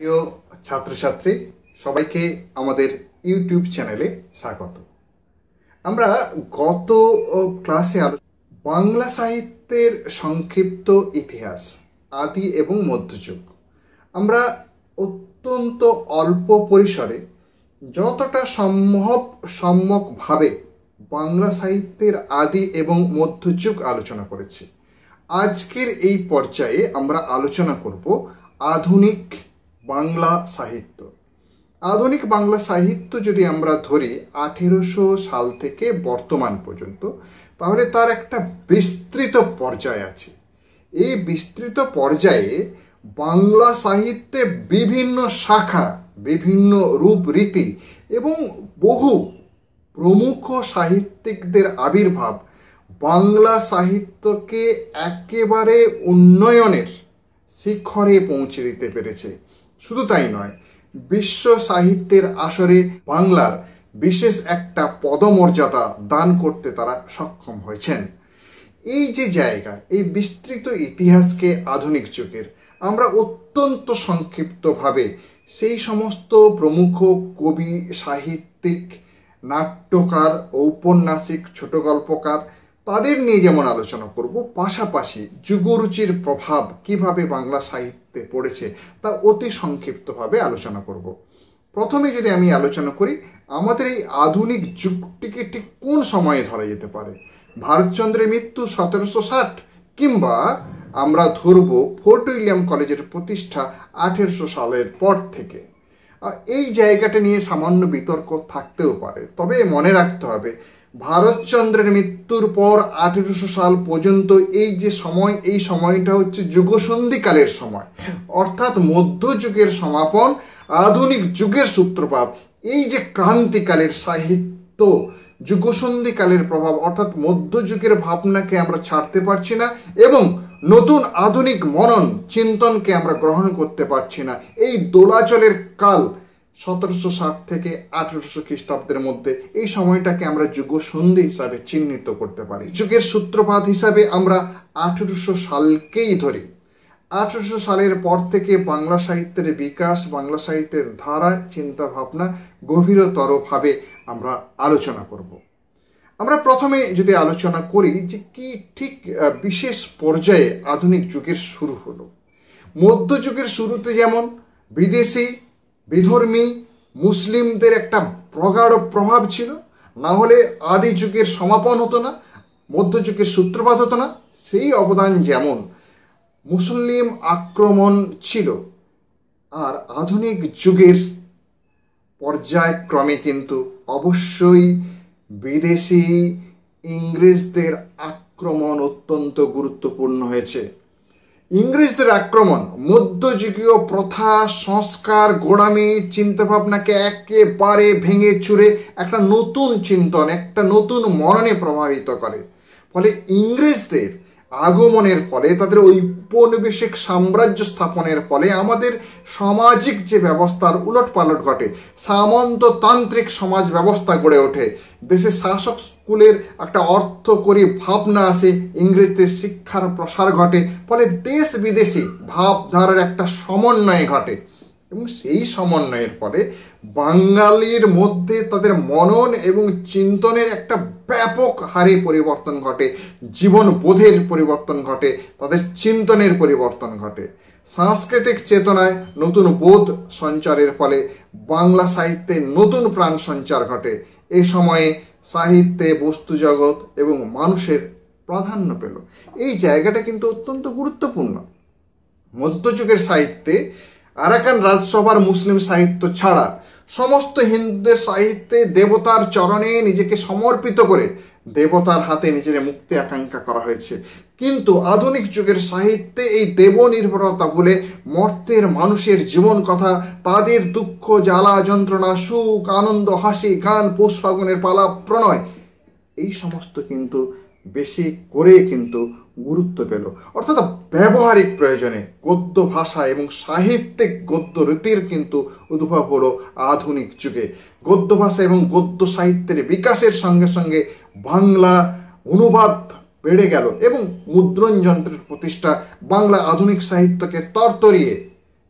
প্রিয় ছাত্রছাত্রী সবাইকে আমাদের ইউটিউব চ্যানেলে স্বাগত। আমরা গত ক্লাসে বাংলা সাহিত্যের সংক্ষিপ্ত ইতিহাস আদি এবং মধ্যযুগ আমরা অত্যন্ত অল্প পরিসরে যতটা সম্যকভাবে বাংলা সাহিত্যের আদি এবং মধ্যযুগ আলোচনা করেছি। আজকের এই পর্যায়ে আমরা আলোচনা করব আধুনিক বাংলা সাহিত্য। আধুনিক বাংলা সাহিত্য যদি আমরা ধরি 1800 সাল থেকে বর্তমান পর্যন্ত, তাহলে তার একটা বিস্তৃত পর্যায় আছে। এই বিস্তৃত পর্যায়ে বাংলা সাহিত্যে বিভিন্ন শাখা, বিভিন্ন রূপরীতি এবং বহু প্রমুখ সাহিত্যিকদের আবির্ভাব বাংলা সাহিত্যকে একেবারে উন্নয়নের শিখরে পৌঁছে দিতে পেরেছে। শুধু তাই নয়, বিশ্ব সাহিত্যের আসরে বাংলার বিশেষ একটা পদমর্যাদা দান করতে তারা সক্ষম হয়েছেন। এই যে জায়গা, এই বিস্তৃত ইতিহাসকে আধুনিক যুগের আমরা অত্যন্ত সংক্ষিপ্তভাবে সেই সমস্ত প্রমুখ কবি, সাহিত্যিক, নাট্যকার, ঔপন্যাসিক, ছোট গল্পকার তাদের নিয়ে যেমন আলোচনা করব, পাশাপাশি যুগরুচির প্রভাব কিভাবে বাংলা সাহিত্যে পড়েছে তা অতি সংক্ষিপ্তভাবে আলোচনা করব। প্রথমে যদি আমি আলোচনা করি, আমাদের এই আধুনিক যুগটিকে ঠিক কোন সময়ে ধরা যেতে পারে। ভারতচন্দ্রের মৃত্যু 1760, কিংবা আমরা ধরব ফোর্ট উইলিয়াম কলেজের প্রতিষ্ঠা 1800 সালের পর থেকে। এই জায়গাটা নিয়ে সামান্য বিতর্ক থাকতেও পারে, তবে মনে রাখতে হবে ভারতচন্দ্রের মৃত্যুর পর 1800 সাল পর্যন্ত এই যে সময়, এই সময়টা হচ্ছে যুগসন্ধিকালের সময়, অর্থাৎ মধ্যযুগের সমাপন, আধুনিক যুগের সূত্রপাত। এই যে ক্রান্তিকালের সাহিত্য, যুগসন্ধিকালের প্রভাব, অর্থাৎ মধ্যযুগের ভাবনাকে আমরা ছাড়তে পারছি না এবং নতুন আধুনিক মনন চিন্তনকে আমরা গ্রহণ করতে পারছি না। এই দোলাচলের কাল 1760 থেকে 1800 খ্রিস্টাব্দের মধ্যে, এই সময়টাকে আমরা যুগসন্ধি হিসাবে চিহ্নিত করতে পারি। যুগের সূত্রপাত হিসাবে আমরা 1800 সালকেই ধরি। 1800 সালের পর থেকে বাংলা সাহিত্যের বিকাশ, বাংলা সাহিত্যের ধারা, চিন্তা ভাবনা গভীরতরভাবে আমরা আলোচনা করব। আমরা প্রথমে যদি আলোচনা করি যে কি ঠিক বিশেষ পর্যায়ে আধুনিক যুগের শুরু হলো। মধ্যযুগের শুরুতে যেমন বিদেশি, বিধর্মী, মুসলিমদের একটা প্রগাঢ় প্রভাব ছিল, না হলে আদি যুগের সমাপন হতো না, মধ্যযুগের সূত্রপাত হতো না। সেই অবদান যেমন মুসলিম আক্রমণ ছিল, আর আধুনিক যুগের পর্যায়ক্রমে কিন্তু অবশ্যই বিদেশি, ইংরেজদের আক্রমণ অত্যন্ত গুরুত্বপূর্ণ হয়েছে। ইংরেজদের আক্রমণ মধ্যযুগীয় প্রথা, সংস্কার, গোড়ামি, চিন্তাভাবনাকে একেবারে ভেঙে চুরে একটা নতুন চিন্তন, একটা নতুন মননে প্রভাবিত করে। ফলে ইংরেজদের আগমনের ফলে, তাদের ঔপনিবেশিক সাম্রাজ্য স্থাপনের ফলে আমাদের সামাজিক যে ব্যবস্থার উলটপালট ঘটে, সামন্ততান্ত্রিক সমাজ ব্যবস্থা গড়ে ওঠে। দেশে শাসক স্কুলের একটা অর্থকরী ভাবনা আসে, ইংরেজদের শিক্ষার প্রসার ঘটে, ফলে দেশ বিদেশি ভাবধারার একটা সমন্বয় ঘটে এবং সেই সমন্বয়ের ফলে বাঙালির মধ্যে তাদের মনন এবং চিন্তনের একটা ব্যাপক হারে পরিবর্তন ঘটে, জীবনবোধের পরিবর্তন ঘটে, তাদের চিন্তনের পরিবর্তন ঘটে। সাংস্কৃতিক চেতনায় নতুন বোধ সঞ্চারের ফলে বাংলা সাহিত্যে নতুন প্রাণ সঞ্চার ঘটে। এই সময়ে সাহিত্যে বস্তু জগৎ এবং মানুষের প্রাধান্য পেল। এই জায়গাটা কিন্তু অত্যন্ত গুরুত্বপূর্ণ। মধ্যযুগের সাহিত্যে আরাকান রাজসভার মুসলিম সাহিত্য ছাড়া সমস্ত হিন্দুদের সাহিত্যে দেবতার চরণে নিজেকে সমর্পিত করে দেবতার হাতে নিজের মুক্তি আকাঙ্ক্ষা করা হয়েছে। কিন্তু আধুনিক যুগের সাহিত্যে এই দেবনির্ভরতা বলে মর্তের মানুষের জীবন কথা, তাদের দুঃখ, জ্বালা, যন্ত্রণা, সুখ, আনন্দ, হাসি, গান, পৌষ ফাগুনের পালা, প্রণয়, এই সমস্ত কিন্তু বেশি করে কিন্তু গুরুত্ব পেল। অর্থাৎ ব্যবহারিক প্রয়োজনে গদ্য ভাষা এবং সাহিত্যিক গদ্য রীতির কিন্তু উদ্ভব হলো আধুনিক যুগে। গদ্য ভাষা এবং গদ্য সাহিত্যের বিকাশের সঙ্গে সঙ্গে বাংলা অনুবাদ বেড়ে গেল এবং মুদ্রণ যন্ত্রের প্রতিষ্ঠা বাংলা আধুনিক সাহিত্যকে তরতরিয়ে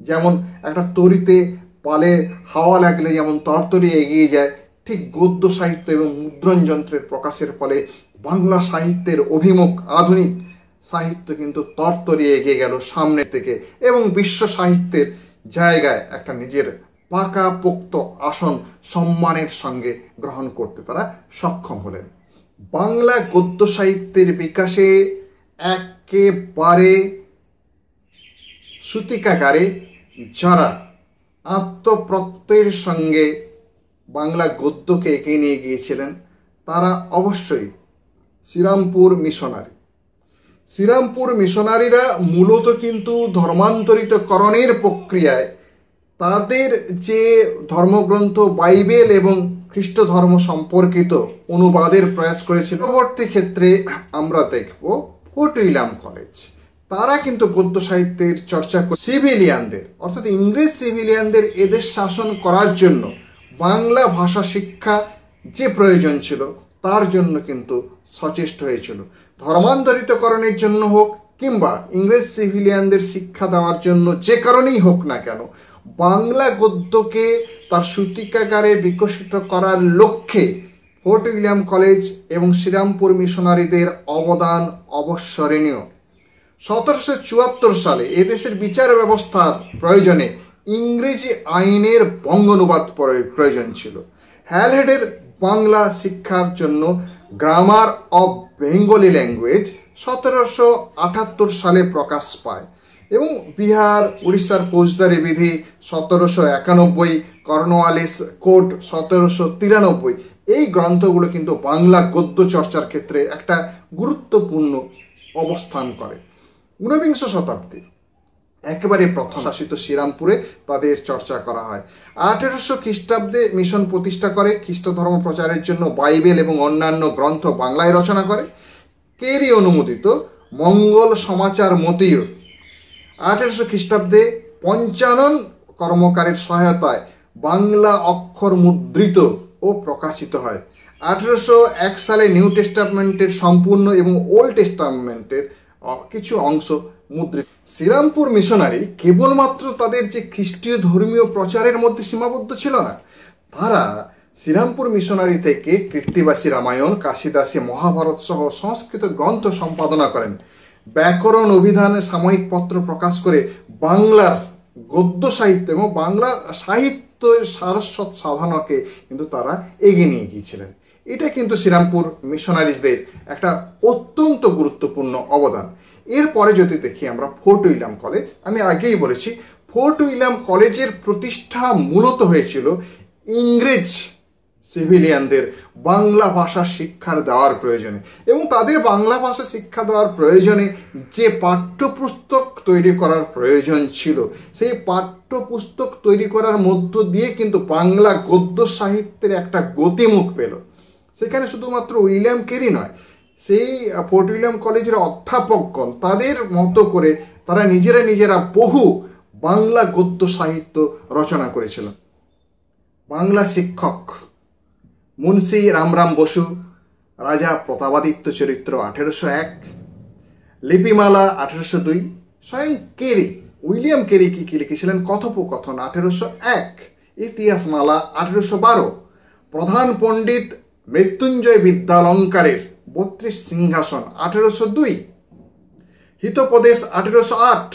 যেমন একটা তরিতে পালে হাওয়া লাগলে যেমন তরতরি এগিয়ে যায়, ঠিক গদ্য সাহিত্য এবং মুদ্রণ যন্ত্রের প্রকাশের ফলে বাংলা সাহিত্যের অভিমুখ আধুনিক সাহিত্য কিন্তু তরতরি এগিয়ে গেল সামনের থেকে এবং বিশ্ব সাহিত্যের জায়গায় একটা নিজের পাকাপোক্ত আসন সম্মানের সঙ্গে গ্রহণ করতে তারা সক্ষম হলেন। বাংলা গদ্য সাহিত্যের বিকাশে একেবারে সূতিকাগারে যারা আত্মপ্রত্যয়ের সঙ্গে বাংলা গদ্যকে এগিয়ে নিয়ে গিয়েছিলেন তারা অবশ্যই শ্রীরামপুর মিশনারি। শ্রীরামপুর মিশনারিরা মূলত কিন্তু ধর্মান্তরিতকরণের প্রক্রিয়ায় তাদের যে ধর্মগ্রন্থ বাইবেল এবং খ্রিস্ট ধর্ম সম্পর্কিত অনুবাদের প্রয়াস করেছিল। পরবর্তী ক্ষেত্রে আমরা দেখব ফোর্ট উইলিয়াম কলেজ, তারা কিন্তু গদ্য সাহিত্যের চর্চা করে সিভিলিয়ানদের অর্থাৎ ইংরেজ সিভিলিয়ানদের এদেশ শাসন করার জন্য বাংলা ভাষা শিক্ষা যে প্রয়োজন ছিল তার জন্য কিন্তু সচেষ্ট হয়েছিল। ধর্মান্তরিতকরণের জন্য হোক কিংবা ইংরেজ সিভিলিয়ানদের শিক্ষা দেওয়ার জন্য যে কারণেই হোক না কেন, বাংলা গদ্যকে তার সূতিকাগারে বিকশিত করার লক্ষ্যে ফোর্ট উইলিয়াম কলেজ এবং শ্রীরামপুর মিশনারিদের অবদান অবস্মরণীয়। 1774 সালে এদেশের বিচার ব্যবস্থার প্রয়োজনে ইংরেজি আইনের বঙ্গানুবাদ প্রয়োজন ছিল। হ্যালহেডের বাংলা শিক্ষার জন্য গ্রামার অব বেঙ্গলি ল্যাঙ্গুয়েজ 1778 সালে প্রকাশ পায় এবং বিহার উড়িষ্যার ফৌজদারি বিধি 1791, কর্নওয়ালিস কোড 1793, এই গ্রন্থগুলো কিন্তু বাংলা গদ্য চর্চার ক্ষেত্রে একটা গুরুত্বপূর্ণ অবস্থান করে। 19বিংশ শতাব্দী একেবারে প্রথম শাসিত শ্রীরামপুরে তাদের চর্চা করা হয়। 1800 খ্রিস্টাব্দে মিশন প্রতিষ্ঠা করে, খ্রিস্ট ধর্ম প্রচারের জন্য বাইবেল এবং অন্যান্য গ্রন্থ বাংলায় রচনা করে। কেরি অনুমোদিত মঙ্গল সমাচার মতীয় 1800 খ্রিস্টাব্দে পঞ্চানন কর্মকারের সহায়তায় বাংলা অক্ষর মুদ্রিত ও প্রকাশিত হয়। 1801 সালে নিউ টেস্টামেন্টের সম্পূর্ণ এবং ওল্ড টেস্টামেন্টের কিছু অংশ মুদ্রিত। শ্রীরামপুর মিশনারি কেবলমাত্র তাদের যে খ্রিস্টীয় ধর্মীয় প্রচারের মধ্যে সীমাবদ্ধ ছিল না, তারা শ্রীরামপুর মিশনারি থেকে কীর্তিবাসী রামায়ণ, কাশিদাসী মহাভারত সহ সংস্কৃত গ্রন্থ সম্পাদনা করেন। ব্যাকরণ অভিধানে সাময়িক পত্র প্রকাশ করে বাংলার গদ্য সাহিত্য এবং বাংলা সাহিত্যের সারস্বত সাধনাকে কিন্তু তারা এগিয়ে নিয়ে গিয়েছিলেন। এটা কিন্তু শ্রীরামপুর মিশনারিজদের একটা অত্যন্ত গুরুত্বপূর্ণ অবদান। এরপরে যদি দেখি আমরা ফোর্ট উইলিয়াম কলেজ, আমি আগেই বলেছি ফোর্ট উইলিয়াম কলেজের প্রতিষ্ঠা মূলত হয়েছিল ইংরেজ সিভিলিয়ানদের বাংলা ভাষা শিক্ষার দেওয়ার প্রয়োজনে এবং তাদের বাংলা ভাষা শিক্ষা দেওয়ার প্রয়োজনে যে পাঠ্যপুস্তক তৈরি করার প্রয়োজন ছিল, সেই পাঠ্যপুস্তক তৈরি করার মধ্য দিয়ে কিন্তু বাংলা গদ্য সাহিত্যের একটা গতিমুখ পেল। সেখানে শুধুমাত্র উইলিয়াম কেরি নয়, সেই ফোর্ট উইলিয়াম কলেজের অধ্যাপকগণ তাদের মতো করে তারা নিজেরা বহু বাংলা গদ্য সাহিত্য রচনা করেছিল। বাংলা শিক্ষক মুন্সি রামরাম বসু, রাজা প্রতাপাদিত্য চরিত্র 1801, লিপিমালা 1802, স্বয়ং কেরি উইলিয়াম কেরি কি লিখেছিলেন কথোপকথন 1801, ইতিহাসমালা 1812, প্রধান পণ্ডিত মৃত্যুঞ্জয় বিদ্যালঙ্কারের 32 সিংহাসন 1802, হিতোপদেশ 1808,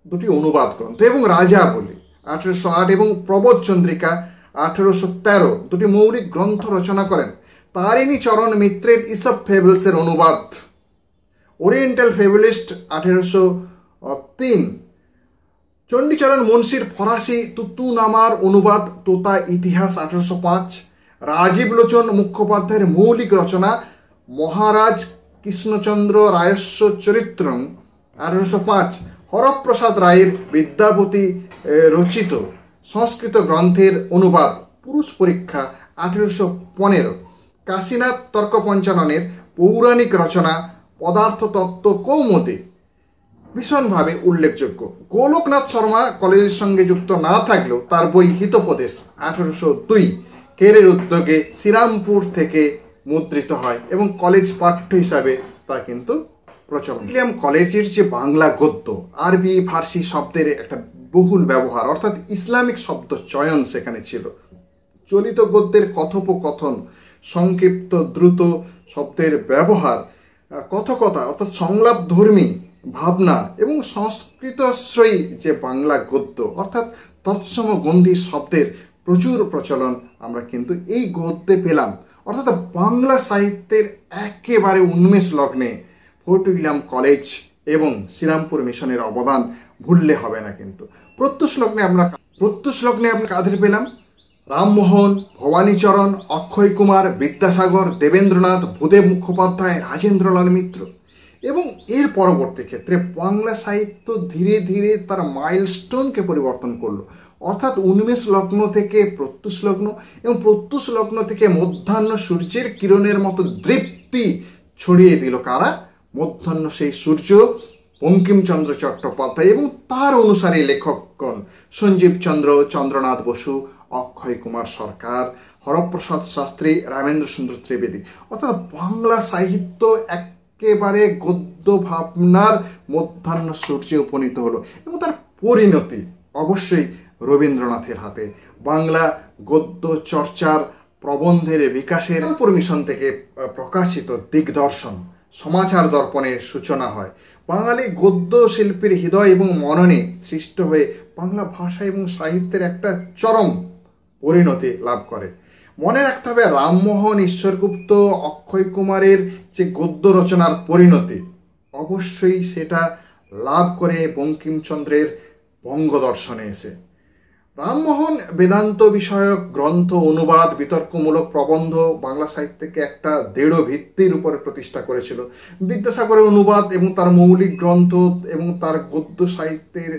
দুটি অনুবাদ গ্রন্থ এবং রাজাবলী 1808 এবং প্রবোধ চন্দ্রিকা 1813, দুটি মৌলিক গ্রন্থ রচনা করেন। তারিণী চরণ মিত্রের ইসব ফেবলসের অনুবাদ, ওরিয়েন্টাল ফেবলিস্ট 1803, চণ্ডীচরণ মুন্সির ফরাসি তুতুনামার অনুবাদ তোতা ইতিহাস 1805, রাজীব লোচন মুখোপাধ্যায়ের মৌলিক রচনা মহারাজ কৃষ্ণচন্দ্র রায়স্য চরিত্রম 1805, হরপ্রসাদ রায়ের বিদ্যাপতি রচিত সংস্কৃত গ্রন্থের অনুবাদ পুরুষ পরীক্ষা 1815, কাশীনাথ তর্ক পঞ্চাননের পৌরাণিক রচনা পদার্থ তত্ত্ব কৌমুদী ভীষণভাবে উল্লেখযোগ্য। গোলকনাথ শর্মা কলেজের সঙ্গে যুক্ত না থাকলেও তার বই হিতোপদেশ 1802 কেরের উদ্যোগে শ্রীরামপুর থেকে মুদ্রিত হয় এবং কলেজ পাঠ্য হিসাবে তা কিন্তু প্রচলন। উইলিয়াম কলেজের যে বাংলা গদ্য আরবি ফার্সি শব্দের একটা বহুল ব্যবহার, অর্থাৎ ইসলামিক শব্দ চয়ন সেখানে ছিল। চলিত গদ্যের কথোপকথন, সংক্ষিপ্ত দ্রুত শব্দের ব্যবহার, কথকতা অর্থাৎ সংলাপধর্মী ভাবনা এবং সংস্কৃতাশ্রয়ী যে বাংলা গদ্য অর্থাৎ তৎসম গন্ধি শব্দের প্রচুর প্রচলন আমরা কিন্তু এই গদ্যে পেলাম। অর্থাৎ বাংলা সাহিত্যের একেবারে উন্মেষ লগ্নে ফোর্ট উইলিয়াম কলেজ এবং শ্রীরামপুর মিশনের অবদান ভুললে হবে না। কিন্তু প্রত্যুষ লগ্নে আমরা কাদের পেলাম? রামমোহন, ভবানীচরণ, অক্ষয় কুমার, বিদ্যাসাগর, দেবেন্দ্রনাথ, ভূদেব মুখোপাধ্যায়, রাজেন্দ্রলাল মিত্র। এবং এর পরবর্তী ক্ষেত্রে বাংলা সাহিত্য ধীরে ধীরে তার মাইলস্টোনকে পরিবর্তন করলো, অর্থাৎ উন্মেষ লগ্ন থেকে প্রত্যুষ লগ্ন এবং প্রত্যুষ লগ্ন থেকে মধ্যাহ্ন সূর্যের কিরণের মতো দৃপ্তি ছড়িয়ে দিল কারা? মধ্যাহ্ন সেই সূর্য বঙ্কিমচন্দ্র চট্টোপাধ্যায় এবং তার অনুসারী লেখকগণ সঞ্জীব চন্দ্র, চন্দ্রনাথ বসু, অক্ষয় কুমার সরকার, হরপ্রসাদ শাস্ত্রী, রামেন্দ্র সুন্দর ত্রিবেদী। অর্থাৎ বাংলা সাহিত্য একেবারে গদ্য ভাবনার মধ্যাহ্ন সূর্যে উপনীত হলো এবং তার পরিণতি অবশ্যই রবীন্দ্রনাথের হাতে। বাংলা গদ্য চর্চার প্রবন্ধের বিকাশের মিশন থেকে প্রকাশিত দিগদর্শন সমাচার দর্পণের সূচনা হয়। বাঙালি গদ্য শিল্পীর হৃদয় এবং মননে সৃষ্ট হয়ে বাংলা ভাষা এবং সাহিত্যের একটা চরম পরিণতি লাভ করে। মনে রাখতে হবে রামমোহন, ঈশ্বরগুপ্ত, অক্ষয় কুমারের যে গদ্য রচনার পরিণতি অবশ্যই সেটা লাভ করে বঙ্কিমচন্দ্রের বঙ্গদর্শনে এসে। রামমোহন বেদান্ত বিষয়ক গ্রন্থ, অনুবাদ, বিতর্কমূলক প্রবন্ধ বাংলা সাহিত্যকে একটা দৃঢ় ভিত্তির উপরে প্রতিষ্ঠা করেছিল। বিদ্যাসাগরের অনুবাদ এবং তার মৌলিক গ্রন্থ এবং তার গদ্য সাহিত্যের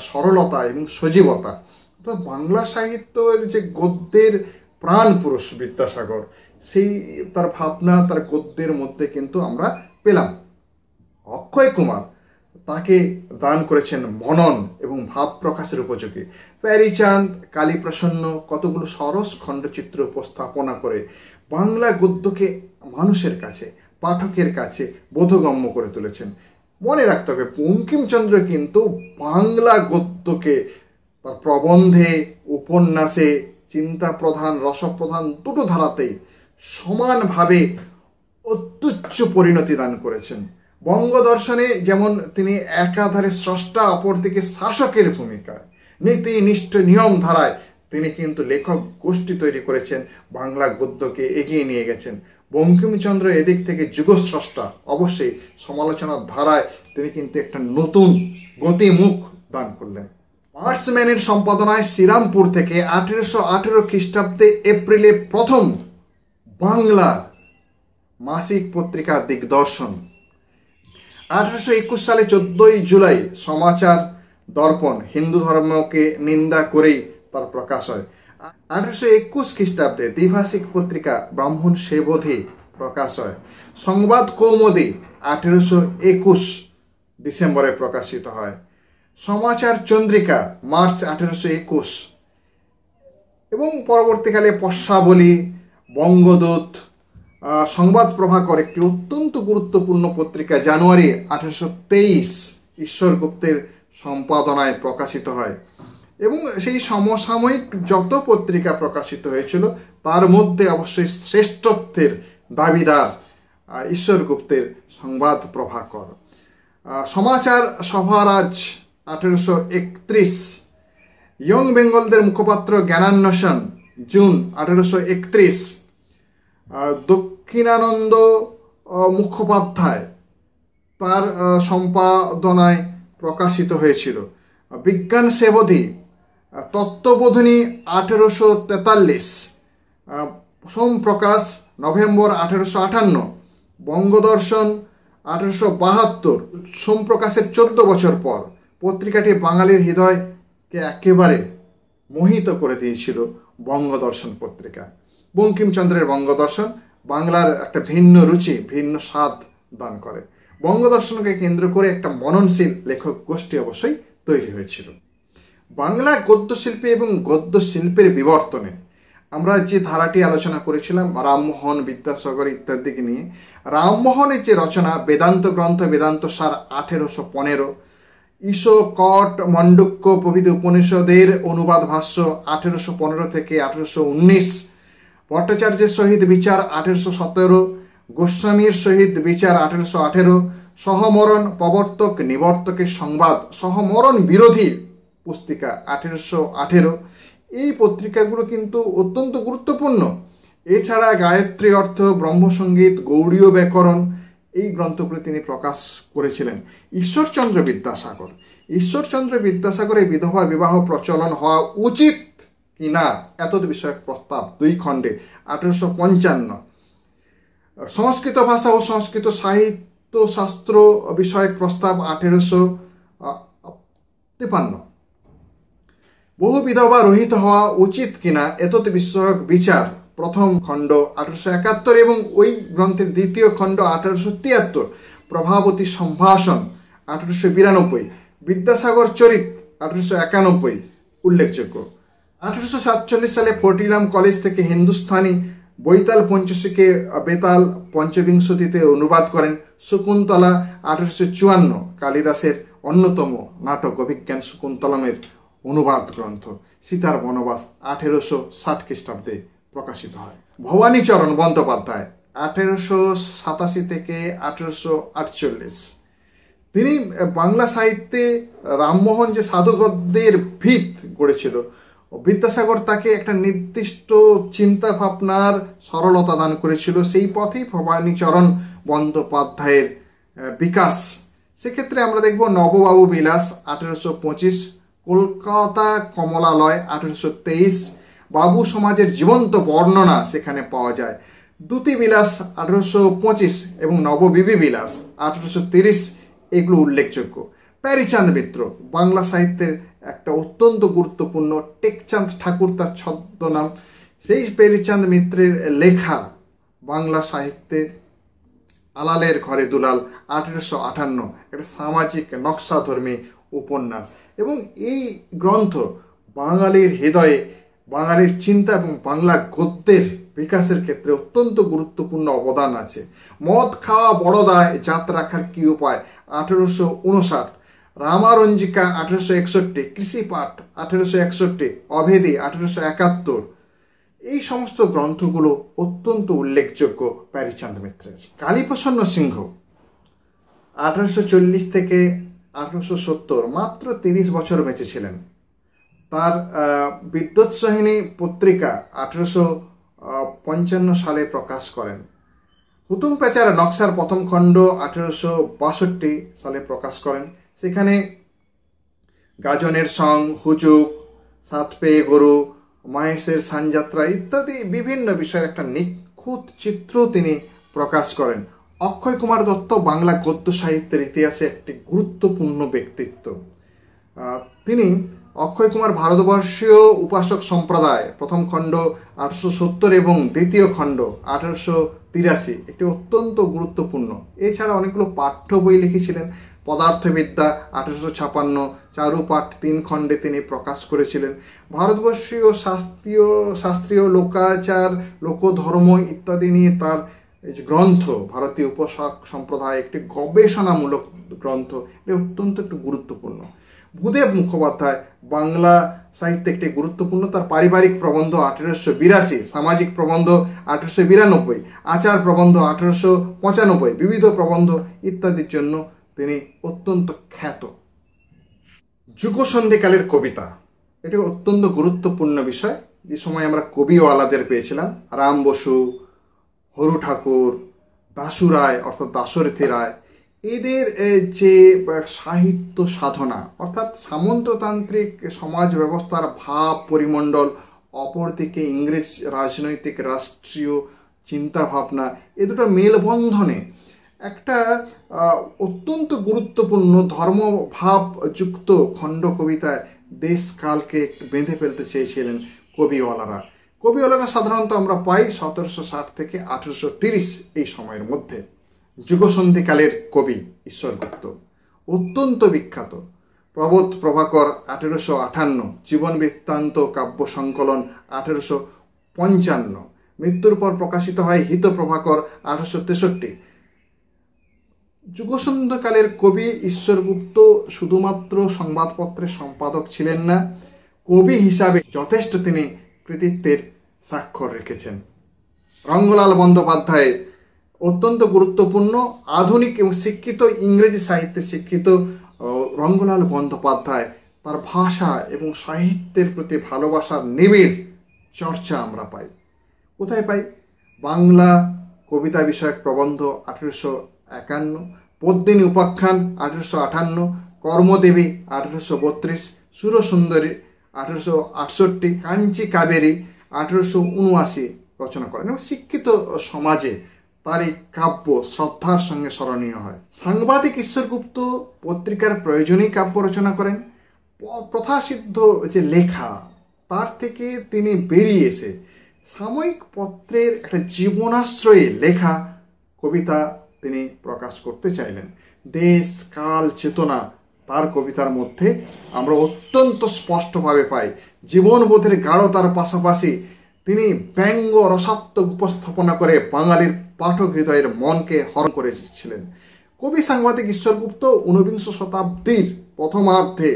সরলতা এবং সজীবতা, অর্থাৎ বাংলা সাহিত্যের যে গদ্যের প্রাণ পুরুষ বিদ্যাসাগর, সেই তার ভাবনা তার গদ্যের মধ্যে কিন্তু আমরা পেলাম। অক্ষয় কুমার তাকে দান করেছেন মনন এবং ভাব প্রকাশের উপযোগী। প্যারীচাঁদ, কালীপ্রসন্ন কতগুলো সরস খণ্ডচিত্র উপস্থাপনা করে বাংলা গদ্যকে মানুষের কাছে, পাঠকের কাছে বোধগম্য করে তুলেছেন। মনে রাখতে হবে বঙ্কিমচন্দ্র কিন্তু বাংলা গদ্যকে তার প্রবন্ধে, উপন্যাসে, চিন্তা প্রধান, রসপ্রধান দুটো ধারাতেই সমানভাবে অত্যুচ্চ পরিণতি দান করেছেন। বঙ্গদর্শনে যেমন তিনি একাধারে স্রষ্টা, অপরদিকে শাসকের ভূমিকায় নীতিনিষ্ঠ নিয়ম ধারায় তিনি কিন্তু লেখক গোষ্ঠী তৈরি করেছেন, বাংলা গদ্যকে এগিয়ে নিয়ে গেছেন। বঙ্কিমচন্দ্র এদিক থেকে যুগস্রষ্টা, অবশ্যই সমালোচনার ধারায় তিনি কিন্তু একটা নতুন গতিমুখ দান করলেন। পার্সম্যানের সম্পাদনায় শ্রীরামপুর থেকে 1818 খ্রিস্টাব্দে এপ্রিলে প্রথম বাংলা মাসিক পত্রিকা দিগদর্শন। 1821 সালে 14 জুলাই সমাচার দর্পণ হিন্দু ধর্মকে নিন্দা করেই তার প্রকাশ হয়। 1821 খ্রিস্টাব্দে দ্বিভাষিক পত্রিকা ব্রাহ্মণ সেবধি প্রকাশ হয়। সংবাদ কৌমুদী 1821 ডিসেম্বরে প্রকাশিত হয়। সমাচার চন্দ্রিকা মার্চ 1821 এবং পরবর্তীকালে পশ্চাবলী, বঙ্গদূত, সংবাদ প্রভাকর একটি অত্যন্ত গুরুত্বপূর্ণ পত্রিকা জানুয়ারি 1823 ঈশ্বরগুপ্তের সম্পাদনায় প্রকাশিত হয়। এবং সেই সমসাময়িক যত পত্রিকা প্রকাশিত হয়েছিল তার মধ্যে অবশ্যই শ্রেষ্ঠত্বের দাবিদার ঈশ্বরগুপ্তের সংবাদ প্রভাকর। সমাচার সভারাজ 1831, ইয়ং বেঙ্গলদের মুখপাত্র জ্ঞানান্বেষণ জুন 1831, দক্ষিণানন্দ মুখোপাধ্যায় তার সম্পাদনায় প্রকাশিত হয়েছিল। বিজ্ঞান সেবধি, তত্ত্ববোধিনী 1843, সোমপ্রকাশ নভেম্বর 1858, বঙ্গদর্শন 1872, সোমপ্রকাশের 14 বছর পর পত্রিকাটি বাঙালির হৃদয়কে একেবারে মোহিত করে দিয়েছিল। বঙ্গদর্শন পত্রিকা, বঙ্কিমচন্দ্রের বঙ্গদর্শন বাংলার একটা ভিন্ন রুচি, ভিন্ন স্বাদ দান করে। বঙ্গদর্শনকে কেন্দ্র করে একটা মননশীল লেখক গোষ্ঠী অবশ্যই তৈরি হয়েছিল। বাংলা গদ্যশিল্পী এবং গদ্য শিল্পের বিবর্তনে আমরা যে ধারাটি আলোচনা করেছিলাম রামমোহন, বিদ্যাসাগর ইত্যাদিকে নিয়ে, রামমোহনের যে রচনা বেদান্ত গ্রন্থ বেদান্ত সার 1815, ঈশো কট মণ্ডুক্য প্রভৃতি উপনিষদের অনুবাদ ভাষ্য 1815 থেকে 1819, ভট্টাচার্যের সহিত বিচার 1817, গোস্বামীর সহিত বিচার 1818, সহমরণ প্রবর্তক নিবর্তকের সংবাদ সহমরণ বিরোধী পুস্তিকা 1818। এই পত্রিকাগুলো কিন্তু অত্যন্ত গুরুত্বপূর্ণ। এছাড়া গায়ত্রী অর্থ, ব্রহ্মসঙ্গীত, গৌড়ীয় ব্যাকরণ এই গ্রন্থগুলো তিনি প্রকাশ করেছিলেন। ঈশ্বরচন্দ্র বিদ্যাসাগর, ঈশ্বরচন্দ্র বিদ্যাসাগরের বিধবা বিবাহ প্রচলন হওয়া উচিত কিনা এতদ বিষয়ক প্রস্তাব 2 খণ্ডে 1855, সংস্কৃত ভাষা ও সংস্কৃত সাহিত্য শাস্ত্র বিষয়ক প্রস্তাব 1853, বহু বিধবা রহিত হওয়া উচিত কিনা এতদ বিষয়ক বিচার 1ম খণ্ড 1871 এবং ওই গ্রন্থের 2য় খণ্ড 1873, প্রভাবতী সম্ভাষণ 1892, বিদ্যাসাগর চরিত 1891 উল্লেখযোগ্য। 1847 সালে ফোর্টিলাম কলেজ থেকে হিন্দুস্থানি বৈতাল পঞ্চশীকে বেতাল পঞ্চবিংশতিতে অনুবাদ করেন। শকুন্তলা 1854 কালিদাসের অন্যতম নাটক অভিজ্ঞান শকুন্তলমের অনুবাদ গ্রন্থ। সীতার বনবাস 1860 খ্রিস্টাব্দে প্রকাশিত হয়। ভবানীচরণ বন্দ্যোপাধ্যায় 1887 থেকে 1848, তিনি বাংলা সাহিত্যে রামমোহন যে সাধুগদ্যের ভিত গড়েছিল, বিদ্যাসাগর তাকে একটা নির্দিষ্ট চিন্তা ভাবনার সরলতা দান করেছিল। সেই পথেই ভবানীচরণ বন্দ্যোপাধ্যায়ের বিকাশ। সেক্ষেত্রে আমরা দেখব নববাবু বিলাস 1825, কলকাতা কমলালয় 1823, বাবু সমাজের জীবন্ত বর্ণনা সেখানে পাওয়া যায়। দ্যুতি বিলাস 1825 এবং নববিবি বিলাস 1830 এগুলো উল্লেখযোগ্য। প্যারীচাঁদ মিত্র বাংলা সাহিত্যের একটা অত্যন্ত গুরুত্বপূর্ণ, টেকচাঁদ ঠাকুর তার ছদ্মনাম। সেই প্যারীচাঁদ মিত্রের লেখা বাংলা সাহিত্যে আলালের ঘরে দুলাল 1858 একটা সামাজিক নকশাধর্মী উপন্যাস, এবং এই গ্রন্থ বাঙালির হৃদয়ে বাঙালির চিন্তা এবং বাংলা গদ্যের বিকাশের ক্ষেত্রে অত্যন্ত গুরুত্বপূর্ণ অবদান আছে। মদ খাওয়া বড় দায়, জাত রাখার কি উপায় 1859, রামারঞ্জিকা 1861, কৃষিপাঠ 1861, অভেদী 1871, এই সমস্ত গ্রন্থগুলো অত্যন্ত উল্লেখযোগ্য প্যারীচাঁদ মিত্রের। কালীপ্রসন্ন সিংহ 1840 থেকে 1870, মাত্র 30 বছর বেঁচে ছিলেন। তার বিদ্যোৎসাহিনী পত্রিকা 1855 সালে প্রকাশ করেন। হুতুম প্যাচার নকশার 1ম খণ্ড 1862 সালে প্রকাশ করেন। সেখানে গাজনের সং, হুজুক, সাত পেয়ে গরু, মহেশের সানযাত্রা ইত্যাদি বিভিন্ন বিষয়ের একটা নিখুঁত চিত্র তিনি প্রকাশ করেন। অক্ষয় কুমার দত্ত বাংলা গদ্য সাহিত্যের ইতিহাসে একটি গুরুত্বপূর্ণ ব্যক্তিত্ব। তিনি অক্ষয় কুমার ভারতবর্ষীয় উপাসক সম্প্রদায় 1ম খণ্ড 1870 এবং 2য় খণ্ড 1883 একটি অত্যন্ত গুরুত্বপূর্ণ। এছাড়া অনেকগুলো পাঠ্য বই লিখেছিলেন। পদার্থবিদ্যা 1856, চারুপাঠ 3 খণ্ডে তিনি প্রকাশ করেছিলেন। ভারতবর্ষীয় শাস্ত্রীয় লোকাচার, লোকধর্ম ইত্যাদি নিয়ে তার গ্রন্থ ভারতীয় উপাসক সম্প্রদায় একটি গবেষণামূলক গ্রন্থ, এটি অত্যন্ত একটু গুরুত্বপূর্ণ। ভূদেব মুখোপাধ্যায় বাংলা সাহিত্যে একটি গুরুত্বপূর্ণ। তার পারিবারিক প্রবন্ধ 1882, সামাজিক প্রবন্ধ 1892, আচার প্রবন্ধ 1895, বিবিধ প্রবন্ধ ইত্যাদির জন্য তিনি অত্যন্ত খ্যাত। যুগসন্ধিকালের কবিতা এটি অত্যন্ত গুরুত্বপূর্ণ বিষয়। যে সময় আমরা কবিওয়ালাদের পেয়েছিলাম, রাম বসু, হরু ঠাকুর, দাশু রায় অর্থাৎ দাশরথী রায়, এদের যে সাহিত্য সাধনা অর্থাৎ সামন্ততান্ত্রিক সমাজ ব্যবস্থার ভাব পরিমণ্ডল, অপরদিকে ইংরেজ রাজনৈতিক রাষ্ট্রীয় চিন্তাভাবনা, এ দুটো মেলবন্ধনে একটা অত্যন্ত গুরুত্বপূর্ণ ধর্মভাবযুক্ত খণ্ড কবিতায় দেশকালকে বেঁধে ফেলতে চেয়েছিলেন কবিওয়ালারা। কবিওয়ালারা সাধারণত আমরা পাই 1760 থেকে 1830 এই সময়ের মধ্যে। যুগসন্ধিকালের কবি ঈশ্বর গুপ্ত অত্যন্ত বিখ্যাত। প্রবোধ প্রভাকর 1858, জীবন বৃত্তান্ত কাব্য সংকলন 1855, মৃত্যুর পর প্রকাশিত হয় হিত প্রভাকর 1863। যুগসন্ধিকালের কবি ঈশ্বরগুপ্ত শুধুমাত্র সংবাদপত্রের সম্পাদক ছিলেন না, কবি হিসাবে যথেষ্ট তিনি কৃতিত্বের স্বাক্ষর রেখেছেন। রঙ্গলাল বন্দ্যোপাধ্যায় অত্যন্ত গুরুত্বপূর্ণ আধুনিক এবং শিক্ষিত ইংরেজি সাহিত্যে শিক্ষিত রঙ্গলাল বন্দ্যোপাধ্যায় তার ভাষা এবং সাহিত্যের প্রতি ভালোবাসার নিবিড় চর্চা আমরা পাই। কোথায় পাই? বাংলা কবিতা বিষয়ক প্রবন্ধ 1851, পদ্মিনী উপাখ্যান 1858, কর্মদেবী 1832, সুরসুন্দরী 1868, কাঞ্চি কাবেরী 1879 রচনা করেন এবং শিক্ষিত সমাজে তার এই কাব্য শ্রদ্ধার সঙ্গে স্মরণীয় হয়। সাংবাদিক ঈশ্বরগুপ্ত পত্রিকার প্রয়োজনেই কাব্য রচনা করেন। প্রথাসিদ্ধ যে লেখা তার থেকে তিনি বেরিয়ে এসে সাময়িক পত্রের একটা জীবনাশ্রয়ে লেখা কবিতা তিনি প্রকাশ করতে চাইলেন। দেশ কাল চেতনা তার কবিতার মধ্যে আমরা অত্যন্ত স্পষ্টভাবে পাই। জীবনবোধের গাঢ়তার পাশাপাশি তিনি ব্যঙ্গ রসাত্মক উপস্থাপনা করে বাঙালির পাঠক হৃদয়ের মনকে হরণ করেছিলেন। কবি সাংবাদিক ঈশ্বরগুপ্ত ঊনবিংশ শতাব্দীর প্রথমার্ধে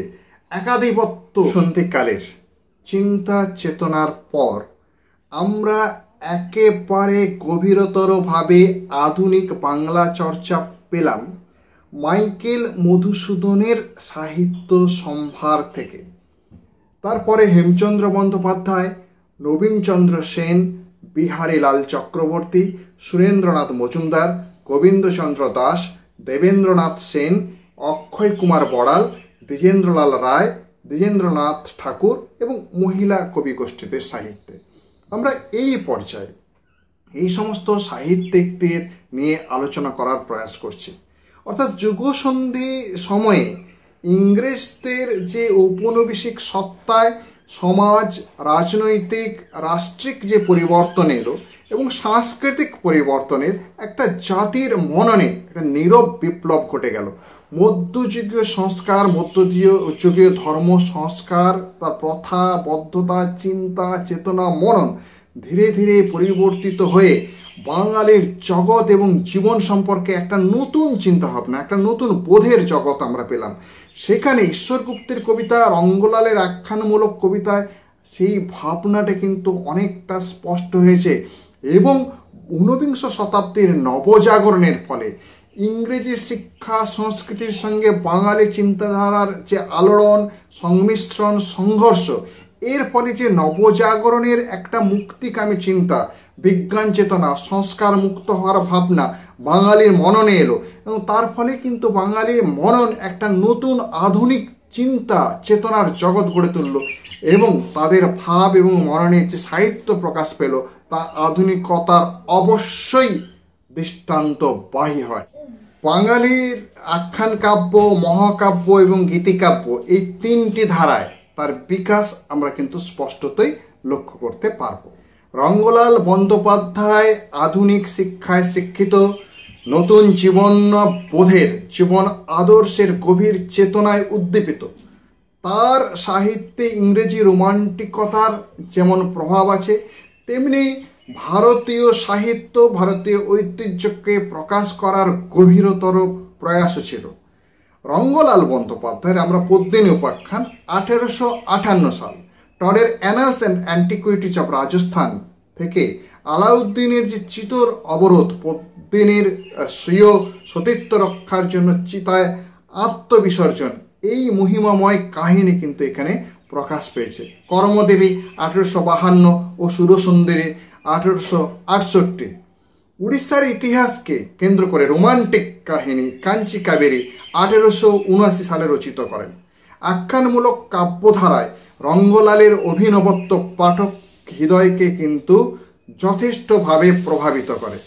একাধিপত্য সন্ধিকালের চিন্তা চেতনার পর আমরা একেবারে গভীরতরভাবে আধুনিক বাংলা চর্চা পেলাম মাইকেল মধুসূদনের সাহিত্য সম্ভার থেকে। তারপরে হেমচন্দ্র বন্দ্যোপাধ্যায়, নবীনচন্দ্র সেন, বিহারীলাল চক্রবর্তী, সুরেন্দ্রনাথ মজুমদার, গোবিন্দচন্দ্র দাস, দেবেন্দ্রনাথ সেন, অক্ষয় কুমার বড়াল, দ্বিজেন্দ্রলাল রায়, দ্বিজেন্দ্রনাথ ঠাকুর এবং মহিলা কবি গোষ্ঠীদের সাহিত্যে আমরা এই পর্যায়ে এই সমস্ত সাহিত্যিকদের নিয়ে আলোচনা করার প্রয়াস করছি। অর্থাৎ যুগসন্ধি সময়ে ইংরেজদের যে ঔপনিবেশিক সত্তায় সমাজ, রাজনৈতিক, রাষ্ট্রিক যে পরিবর্তন এলো এবং সাংস্কৃতিক পরিবর্তনের একটা জাতির মননে একটা নীরব বিপ্লব ঘটে গেল। মধ্যযুগীয় সংস্কার, মধ্যযুগীয় ধর্ম সংস্কার, তার প্রথা, বদ্ধতা, চিন্তা, চেতনা, মনন ধীরে ধীরে পরিবর্তিত হয়ে বাঙালির জগৎ এবং জীবন সম্পর্কে একটা নতুন চিন্তাভাবনা, একটা নতুন বোধের জগৎ আমরা পেলাম। সেখানে ঈশ্বরগুপ্তের কবিতা, রঙ্গলালের আখ্যানমূলক কবিতায় সেই ভাবনাটা কিন্তু অনেকটা স্পষ্ট হয়েছে এবং ঊনবিংশ শতাব্দীর নবজাগরণের ফলে ইংরেজি শিক্ষা সংস্কৃতির সঙ্গে বাঙালি চিন্তাধারার যে আলোড়ন, সংমিশ্রণ, সংঘর্ষ, এর ফলে যে নবজাগরণের একটা মুক্তিকামী চিন্তা, বিজ্ঞান চেতনা, সংস্কার মুক্ত হওয়ার ভাবনা বাঙালির মননে এলো এবং তার ফলে কিন্তু বাঙালির মনন একটা নতুন আধুনিক চিন্তা চেতনার জগৎ গড়ে তুলল এবং তাদের ভাব এবং মননে যে সাহিত্য প্রকাশ পেল তা আধুনিকতার অবশ্যই দৃষ্টান্তবাহী হয়। বাঙালির আখ্যান কাব্য, মহাকাব্য এবং গীতিকাব্য এই তিনটি ধারায় তার বিকাশ আমরা কিন্তু স্পষ্টতই লক্ষ্য করতে পারব। রঙ্গলাল বন্দ্যোপাধ্যায় আধুনিক শিক্ষায় শিক্ষিত, নতুন জীবন বোধের, জীবন আদর্শের গভীর চেতনায় উদ্দীপিত। তার সাহিত্যে ইংরেজি রোমান্টিকতার যেমন প্রভাব আছে, তেমনি ভারতীয় সাহিত্য, ভারতীয় ঐতিহ্যকে প্রকাশ করার গভীরতর প্রয়াসও ছিল। রঙ্গলাল বন্দ্যোপাধ্যায়ের আমরা পদ্মিনী উপাখ্যান 1858 সাল, টডের annals and antiquities of Rajasthan থেকে আলাউদ্দিনের যে চিতোর অবরোধ, পদ্মিনীর স্বীয় সতীত্ব রক্ষার জন্য চিতায় আত্মবিসর্জন, এই মহিমাময় কাহিনী কিন্তু এখানে প্রকাশ পেয়েছে। কর্মদেবী 1852 ও সুরসুন্দরী 1868। উড়িষ্যার ইতিহাসকে কেন্দ্র করে রোমান্টিক কাহিনী কাঞ্চি কাবেরী 1879 সালে রচিত করেন। আখ্যানমূলক কাব্যধারায় রঙ্গলালের অভিনবত্ব পাঠক হৃদয়কে কিন্তু যথেষ্টভাবে প্রভাবিত করে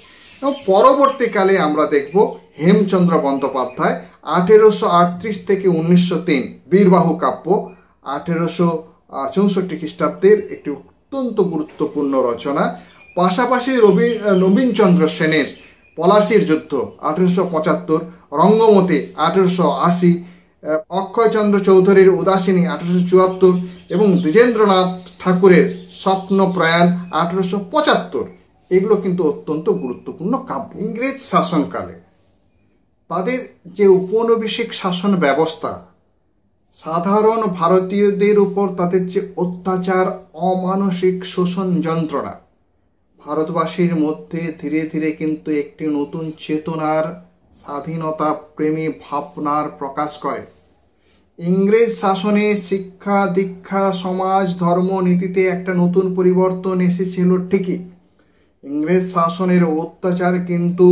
এবং পরবর্তীকালে আমরা দেখব হেমচন্দ্র বন্দ্যোপাধ্যায় 1838 থেকে 1903 বীরবাহু কাব্য 1864 খ্রিস্টাব্দের একটি অত্যন্ত গুরুত্বপূর্ণ রচনা। পাশাপাশি নবীনচন্দ্র সেনের পলাশির যুদ্ধ 1875, রঙ্গমতি 1880, অক্ষয়চন্দ্র চৌধুরীর উদাসিনী 1874 এবং দ্বিজেন্দ্রনাথ ঠাকুরের স্বপ্নপ্রয়াণ 1875, এগুলো কিন্তু অত্যন্ত গুরুত্বপূর্ণ কাব্য। ইংরেজ শাসনকালে তাদের যে উপনিবেশিক শাসন ব্যবস্থা, সাধারণ ভারতীয়দের উপর তাদের যে অত্যাচার, অমানসিক শোষণ যন্ত্রণা, ভারতবাসীর মধ্যে ধীরে ধীরে কিন্তু একটি নতুন চেতনার, স্বাধীনতা প্রেমী ভাবনার প্রকাশ করে। ইংরেজ শাসনে শিক্ষা, দীক্ষা, সমাজ, ধর্ম, নীতিতে একটা নতুন পরিবর্তন এসেছিল ঠিকই। ইংরেজ শাসনের অত্যাচার কিন্তু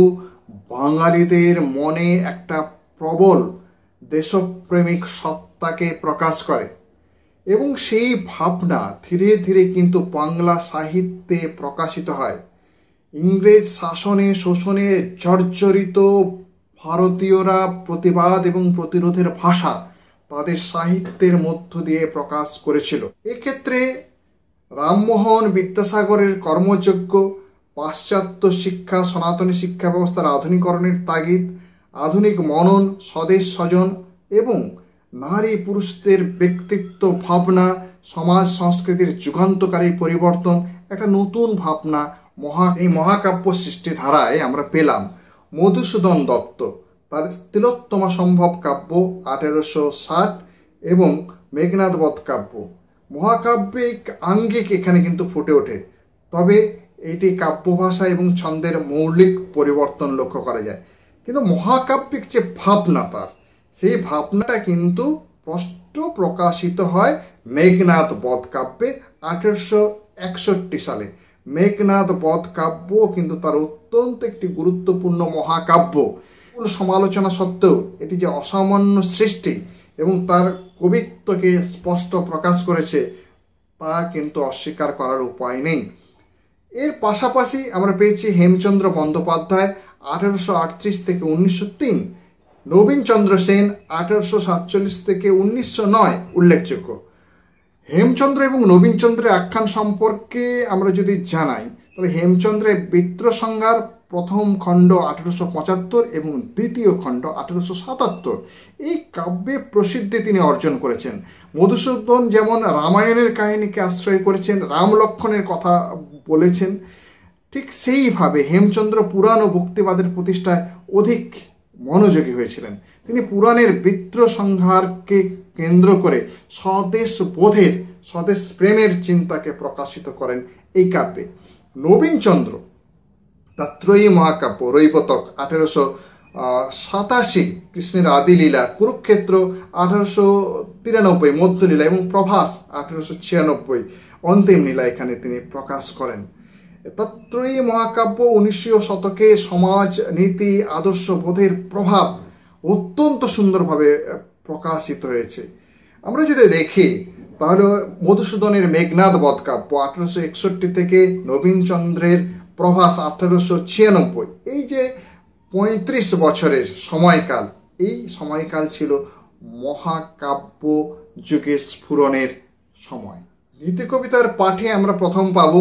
বাঙালিদের মনে একটা প্রবল দেশপ্রেমিক সত্তাকে প্রকাশ করে এবং সেই ভাবনা ধীরে ধীরে কিন্তু বাংলা সাহিত্যে প্রকাশিত হয়। ইংরেজ শাসনে শোষণে জর্জরিত ভারতীয়রা প্রতিবাদ এবং প্রতিরোধের ভাষা তাদের সাহিত্যের মধ্য দিয়ে প্রকাশ করেছিল। এক্ষেত্রে রামমোহন বিদ্যাসাগরের কর্মযজ্ঞ, পাশ্চাত্য শিক্ষা, সনাতনী শিক্ষা ব্যবস্থার আধুনিকরণের তাগিদ, আধুনিক মনন, স্বদেশ স্বজন এবং নারী পুরুষদের ব্যক্তিত্ব ভাবনা, সমাজ সংস্কৃতির যুগান্তকারী পরিবর্তন, একটা নতুন ভাবনা এই মহাকাব্য সৃষ্টি ধারায় আমরা পেলাম। মধুসূদন দত্ত তার তিলোত্তমা সম্ভব কাব্য 1860 এবং মেঘনাদ বধ কাব্য, মহাকাব্যিক আঙ্গিক এখানে কিন্তু ফুটে ওঠে। তবে এটি কাব্য ভাষা এবং ছন্দের মৌলিক পরিবর্তন লক্ষ্য করা যায়, কিন্তু মহাকাব্যিক যে ভাবনা তার, সেই ভাবনাটা কিন্তু স্পষ্ট প্রকাশিত হয় মেঘনাদ বধ কাব্যে 1861 সালে। মেঘনাদ বধ কাব্য কিন্তু তার অত্যন্ত একটি গুরুত্বপূর্ণ মহাকাব্য। সমালোচনা সত্ত্বেও এটি যে অসামান্য সৃষ্টি এবং তার কবিত্বকে স্পষ্ট প্রকাশ করেছে তা কিন্তু অস্বীকার করার উপায় নেই। এর পাশাপাশি আমরা পেয়েছি হেমচন্দ্র বন্দ্যোপাধ্যায় 1838 থেকে 1903, নবীনচন্দ্র সেন 1847 থেকে 1909 উল্লেখযোগ্য। হেমচন্দ্র এবং নবীনচন্দ্রের আখ্যান সম্পর্কে আমরা যদি জানাই, তবে হেমচন্দ্রের বিদ্রোহ সংহার প্রথম খণ্ড 1875 এবং দ্বিতীয় খণ্ড 1877, এই কাব্যে প্রসিদ্ধি তিনি অর্জন করেছেন। মধুসূদন যেমন রামায়ণের কাহিনীকে আশ্রয় করেছেন, রাম লক্ষ্মণের কথা বলেছেন, ঠিক সেইভাবে হেমচন্দ্র পুরাণ ও ভক্তিবাদের প্রতিষ্ঠায় অধিক মনোযোগী হয়েছিলেন। তিনি পুরাণের বিদ্রোহ সংহারকে কেন্দ্র করে স্বদেশ বোধের, স্বদেশ প্রেমের চিন্তাকে প্রকাশিত করেন এই কাব্যে। নবীনচন্দ্র তার ত্রয়ী মহাকাব্য রৈবতক 1887, কৃষ্ণের আদিলীলা, কুরুক্ষেত্র 1893, মধ্যলীলা এবং প্রভাস 1896, অন্তিম লীলা এখানে তিনি প্রকাশ করেন। তত্ত্রয়ী মহাকাব্য 19 শতকে সমাজ, নীতি, আদর্শ বোধের প্রভাব অত্যন্ত সুন্দরভাবে প্রকাশিত হয়েছে। আমরা যদি দেখি তাহলে মধুসূদনের মেঘনাদ বধ কাব্য 1861 থেকে নবীনচন্দ্রের প্রভাস 1896, এই যে 35 বছরের সময়কাল, এই সময়কাল ছিল মহাকাব্য যুগে স্ফুরণের সময়। গীতি কবিতার পাঠে আমরা প্রথম পাব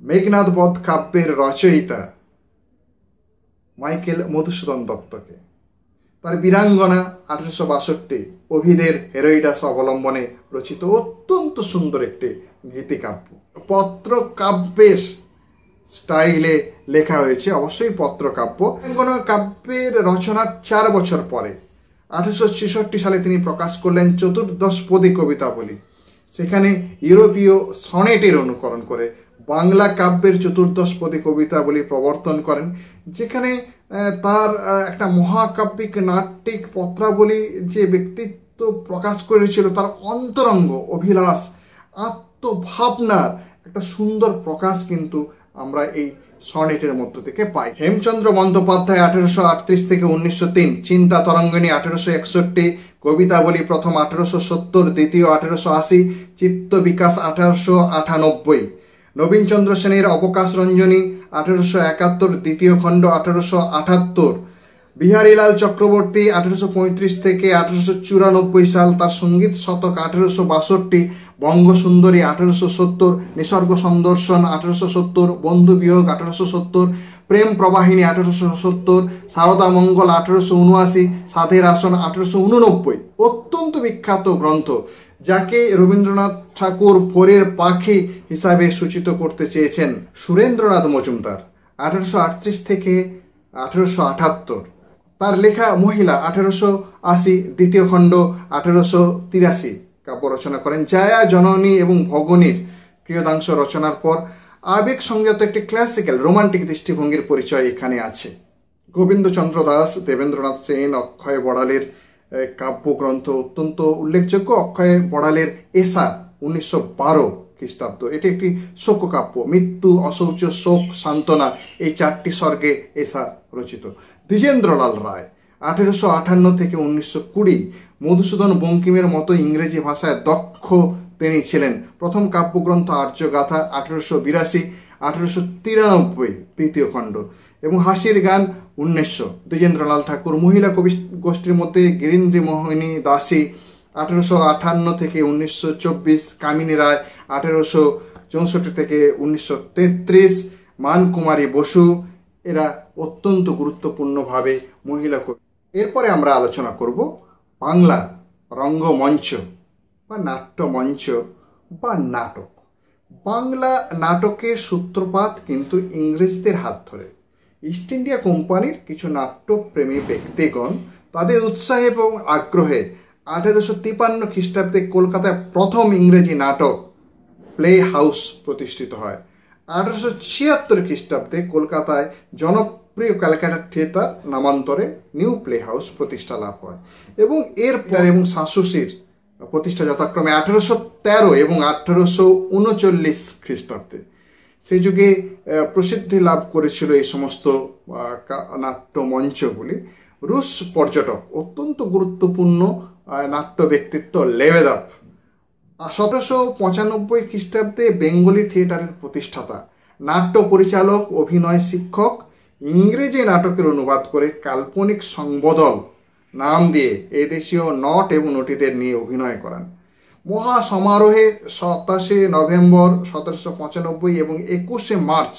মেঘনাদ বধ কাব্যের রচয়িতা মাইকেল মধুসূদন দত্তকে। তার বীরাঙ্গনা 1862, ওভিদের হেরোইডাস অবলম্বনে রচিত অত্যন্ত সুন্দর একটি গীতিকাব্য। পত্র কাব্যের স্টাইলে লেখা হয়েছে, অবশ্যই পত্র কাব্য। বীরাঙ্গনা কাব্যের রচনার 4 বছর পরে 1866 সালে তিনি প্রকাশ করলেন চতুর্দশপদী কবিতাবলী। সেখানে ইউরোপীয় সনেটের অনুকরণ করে বাংলা কাব্যের চতুর্দশপদী কবিতাবলী প্রবর্তন করেন, যেখানে তার একটা মহাকাব্যিক নাট্যিক পত্রাবলী যে ব্যক্তিত্ব প্রকাশ করেছিল, তার অন্তরঙ্গ অভিলাষ, আত্মভাবনার একটা সুন্দর প্রকাশ কিন্তু আমরা এই সনেটের মধ্য থেকে পাই। হেমচন্দ্র বন্দ্যোপাধ্যায় 1838 থেকে 1903, চিন্তা তরঙ্গিনী 1861, কবিতাবলী প্রথম 1870, দ্বিতীয় 1880, চিত্ত বিকাশ 1898, নবীনচন্দ্র সেনের অবকাশ রঞ্জনী 1871, দ্বিতীয় খণ্ড 1878, বিহারীলাল চক্রবর্তী 1835 থেকে 1894 সাল, তার সঙ্গীত শতক 1862, বঙ্গসুন্দরী 1870, নিসর্গ সন্দর্শন 1870, বন্ধু বিয়োগ 1870, প্রেম প্রবাহিনী 1870, শারদা মঙ্গল 1879, সাধের আসন 1889, অত্যন্ত বিখ্যাত গ্রন্থ, যাকে রবীন্দ্রনাথ ঠাকুর ভোরের পাখি হিসাবে সূচিত করতে চেয়েছেন। সুরেন্দ্রনাথ মজুমদার 1838 থেকে 1878, তার লেখা মহিলা 1880, দ্বিতীয় খণ্ড 1883 কাব্য রচনা করেন। জায়া, জননী এবং ভগনীর ক্রিয়দাংশ রচনার পর আবেগ সংযত একটি ক্লাসিক্যাল রোমান্টিক দৃষ্টিভঙ্গির পরিচয় এখানে আছে। গোবিন্দচন্দ্র দাস, দেবেন্দ্রনাথ সেন, অক্ষয় বড়ালের কাব্যগ্রন্থ অত্যন্ত উল্লেখযোগ্য। অক্ষয় বড়ালের এসা 1912 খ্রিস্টাব্দ, এটি একটি শোককাব্য। মৃত্যু, অশৌচ, শোক, সান্ত্বনা, এই 4টি স্বর্গে এসা রচিত। দ্বিজেন্দ্রলাল রায় 1858 থেকে 1920, মধুসূদন বঙ্কিমের মতো ইংরেজি ভাষায় দক্ষ তিনি ছিলেন। প্রথম কাব্যগ্রন্থ আর্যগাথা 1882, 1893 তৃতীয় খণ্ড, এবং হাসির গান 1900। দ্বিজেন্দ্রলাল ঠাকুর। মহিলা কবি গোষ্ঠীর মধ্যে গিরীন্দ্রী মোহিনী দাসী 1858 থেকে 1924, কামিনী রায় 1864 থেকে 1933, মানকুমারী বসু, এরা অত্যন্ত গুরুত্বপূর্ণভাবে মহিলা কবি। এরপরে আমরা আলোচনা করব বাংলা রঙ্গমঞ্চ বা নাট্যমঞ্চ বা নাটক। বাংলা নাটকের সূত্রপাত কিন্তু ইংরেজদের হাত ধরে। ইস্ট ইন্ডিয়া কোম্পানির কিছু নাট্যপ্রেমী ব্যক্তিগণ তাদের উৎসাহ এবং আগ্রহে 1853 খ্রিস্টাব্দে কলকাতায় প্রথম ইংরেজি নাটক প্লে হাউস প্রতিষ্ঠিত হয়। 1876 খ্রিস্টাব্দে কলকাতায় জনপ্রিয় ক্যালকাটা থিয়েটার নামান্তরে নিউ প্লে হাউস প্রতিষ্ঠা লাভ হয়, এবং এর এবং শাশুসির প্রতিষ্ঠা যথাক্রমে 1813 এবং 1839 খ্রিস্টাব্দে। সেই যুগে প্রসিদ্ধি লাভ করেছিল এই সমস্ত নাট্যমঞ্চগুলি। রুশ পর্যটক, অত্যন্ত গুরুত্বপূর্ণ নাট্য ব্যক্তিত্ব লেবেদভ 1795 খ্রিস্টাব্দে বেঙ্গলি থিয়েটারের প্রতিষ্ঠাতা, নাট্য পরিচালক, অভিনয় শিক্ষক, ইংরেজি নাটকের অনুবাদ করে কাল্পনিক সংবদল নাম দিয়ে এদেশীয় নট এবং নটিদের নিয়ে অভিনয় করান। মহা সমারোহে 27 নভেম্বর 1795 এবং 21 মার্চ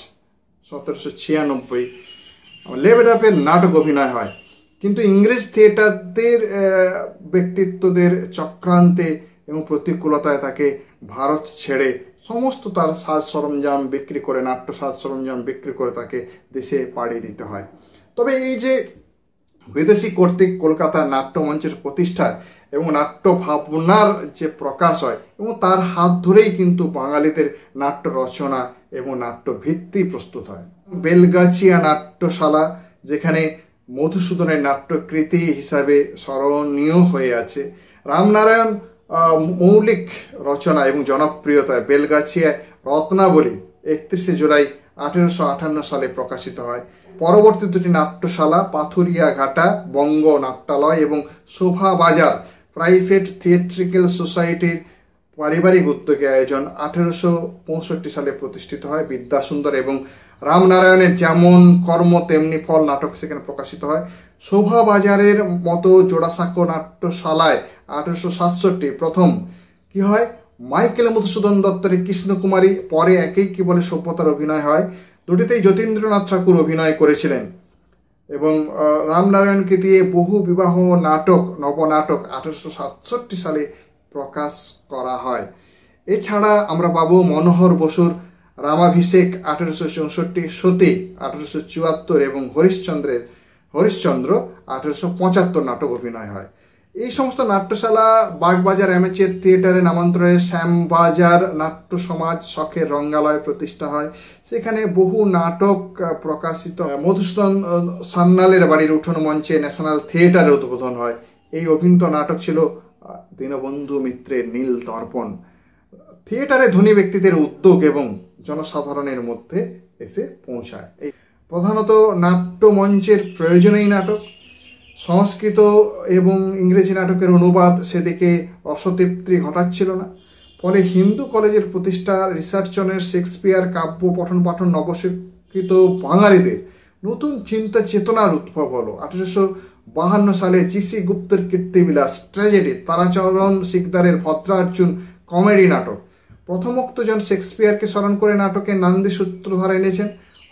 1796 লেবেডভের নাটক অভিনয় হয়। কিন্তু ইংরেজ থিয়েটারদের ব্যক্তিত্বদের চক্রান্তে এবং প্রতিকূলতায় তাকে ভারত ছেড়ে সমস্ত তার সাজ সরঞ্জাম বিক্রি করে, নাট্য সাজ সরঞ্জাম বিক্রি করে তাকে দেশে পাড়ি দিতে হয়। তবে এই যে বিদেশি কর্তৃক কলকাতা নাট্যমঞ্চের প্রতিষ্ঠা এবং নাট্য ভাবনার যে প্রকাশ হয়, এবং তার হাত ধরেই কিন্তু বাঙালিদের নাট্য রচনা এবং নাট্য ভিত্তি প্রস্তুত হয়। বেলগাছিয়া নাট্যশালা, যেখানে মধুসূদনের নাট্যকৃতি হিসাবে স্মরণীয় হয়ে আছে। রামনারায়ণ মৌলিক রচনা এবং জনপ্রিয়তায় বেলগাছিয়ায় রত্নাবলী 31 জুলাই 1858 সালে প্রকাশিত হয়। পরবর্তী দুটি নাট্যশালা পাথুরিয়া ঘাটা বঙ্গ নাট্যালয় এবং শোভা বাজার প্রাইভেট থিয়েট্রিক্যাল সোসাইটির পারিবারিক উদ্যোগে আয়োজন 1865 সালে প্রতিষ্ঠিত হয়। বিদ্যাসুন্দর এবং রামনারায়ণের যেমন কর্ম তেমনি ফল নাটক সেখানে প্রকাশিত হয়। শোভা বাজারের মতো জোড়াসাঁকো নাট্যশালায় 1867 প্রথম কি হয়, মাইকেল মধুসূদন দত্তের কৃষ্ণকুমারী, পরে একেই কি বলে সভ্যতার অভিনয় হয়। দুটিতেই যতীন্দ্রনাথ ঠাকুর অভিনয় করেছিলেন, এবং রামনারায়ণকে দিয়ে বহু বিবাহ নাটক নবনাটক 1867 সালে প্রকাশ করা হয়। এছাড়া আমরা পাবো মনোহর বসুর রামাভিষেক 1864, সতী 1874 এবং হরিশ্চন্দ্র 1875 নাটক অভিনয় হয়। এই সমস্ত নাট্যশালা বাগবাজার অ্যামেচার থিয়েটারে নামান্তরে শ্যামবাজার নাট্য সমাজ শখের রঙ্গালয় প্রতিষ্ঠা হয়। সেখানে বহু নাটক প্রকাশিত। মধুসূদন সান্যালের বাড়ির উঠোন মঞ্চে ন্যাশনাল থিয়েটারে উদ্বোধন হয়। এই অভিনীত নাটক ছিল দীনবন্ধু মিত্রের নীল দর্পণ। থিয়েটারে ধনী ব্যক্তিদের উদ্যোগ এবং জনসাধারণের মধ্যে এসে পৌঁছায়। এই প্রধানত নাট্যমঞ্চের প্রয়োজনেই নাটক। সংস্কৃত এবং ইংরেজি নাটকের অনুবাদ সেদিকে অসতৃপ্তি ঘটাচ্ছিল না। ফলে হিন্দু কলেজের প্রতিষ্ঠা, রিসার্চনের শেক্সপিয়ার কাব্য পঠন পাঠন নবশিক্ষিত বাঙালিদের নতুন চিন্তা চেতনার উদ্ভব হলো। 1852 সালে জি.সি. গুপ্তের কীর্তিবিলাস ট্র্যাজেডি, তারাচরণ শিকদারের ভদ্রার্জুন কমেডি নাটক। প্রথমোক্ত জন শেক্সপিয়ারকে স্মরণ করে নাটকে নান্দি সূত্রধারা এনেছেন।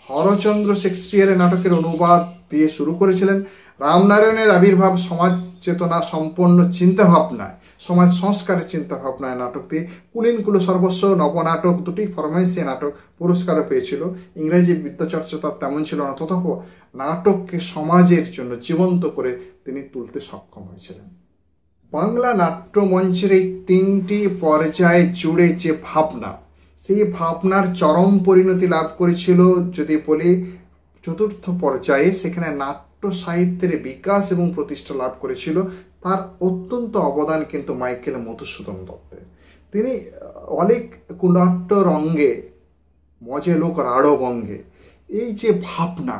হরচন্দ্র শেক্সপিয়ারের নাটকের অনুবাদ দিয়ে শুরু করেছিলেন। রামনারায়ণের আবির্ভাব সমাজ চেতনা সম্পন্ন চিন্তাভাবনায়, সমাজ সংস্কারের চিন্তাভাবনায় নাটক দিয়ে কুলীনকুল সর্বস্ব নবনাটক দুটি ফরমাইশিয়া নাটক পুরস্কারও পেয়েছিল। ইংরেজি বিদ্যাচর্চা তার তেমন ছিল না, তথাপি নাটককে সমাজের জন্য জীবন্ত করে তিনি তুলতে সক্ষম হয়েছিলেন। বাংলা নাট্যমঞ্চের এই 3টি পর্যায়ে জুড়ে যে ভাবনা, সেই ভাবনার চরম পরিণতি লাভ করেছিল যদি বলি 4র্থ পর্যায়ে, সেখানে নাট্য সাহিত্যের বিকাশ এবং প্রতিষ্ঠা লাভ করেছিল। তার অত্যন্ত অবদান কিন্তু মাইকেল মধুসূদন দত্তের। তিনি অনেক কুনাট্য রঙ্গে মজে লোক রাঢ়বঙ্গে, এই যে ভাবনা,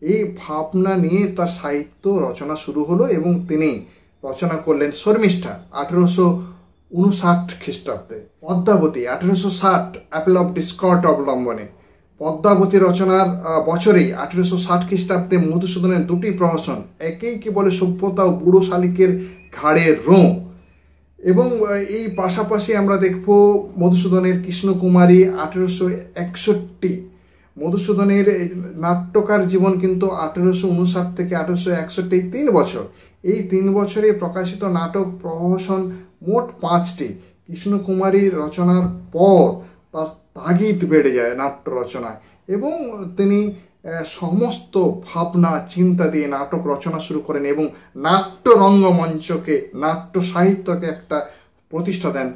এই ভাবনা নিয়ে তার সাহিত্য রচনা শুরু হলো এবং তিনি রচনা করলেন শর্মিষ্ঠা 1859 খ্রিস্টাব্দে, পদ্মাবতী 1860 অ্যাপেল অফ ডিসকর্ড অবলম্বনে। পদ্মাবতী রচনার বছরেই 1860 খ্রিস্টাব্দে মধুসূদনের 2টি প্রহসন, একেই কি বলে সভ্যতা ও বুড়ো শালিকের ঘাড়ের রোঁ। এবং এই পাশাপাশি আমরা দেখব মধুসূদনের কৃষ্ণকুমারী 1861। মধুসূদনের নাট্যকার জীবন কিন্তু 1859 থেকে 1861, এই 3 বছর। এই 3 বছরে প্রকাশিত নাটক প্রহসন মোট 5টি। কৃষ্ণকুমারী রচনার পর তার তাগিদ বেড়ে যায় নাট্য রচনায় এবং তিনি সমস্ত ভাবনা চিন্তা দিয়ে নাটক রচনা শুরু করেন এবং নাট্য রঙ্গমঞ্চকে, নাট্য সাহিত্যকে একটা প্রতিষ্ঠা দেন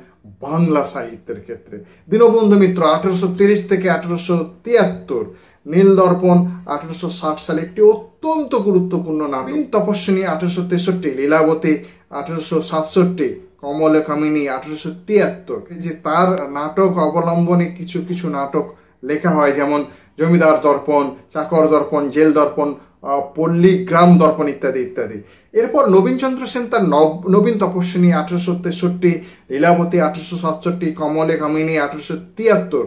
বাংলা সাহিত্যের ক্ষেত্রে। দীনবন্ধু মিত্র 1830 থেকে 1873, নীলদর্পণ 1860 সালে একটি অত্যন্ত গুরুত্বপূর্ণ নাটক, তপস্বিনী 1863, লীলাবতী 1867, কমলে কামিনী 1873। যে তার নাটক অবলম্বনে কিছু কিছু নাটক লেখা হয়, যেমন জমিদার দর্পণ, চাকর দর্পণ, জেল দর্পণ, পল্লীগ্রাম দর্পণ ইত্যাদি ইত্যাদি। এরপর নবীনচন্দ্র সেন তার নবীন তপস্বিনী 1863, লীলাবতী 1867, কমলে কামিনী 1873,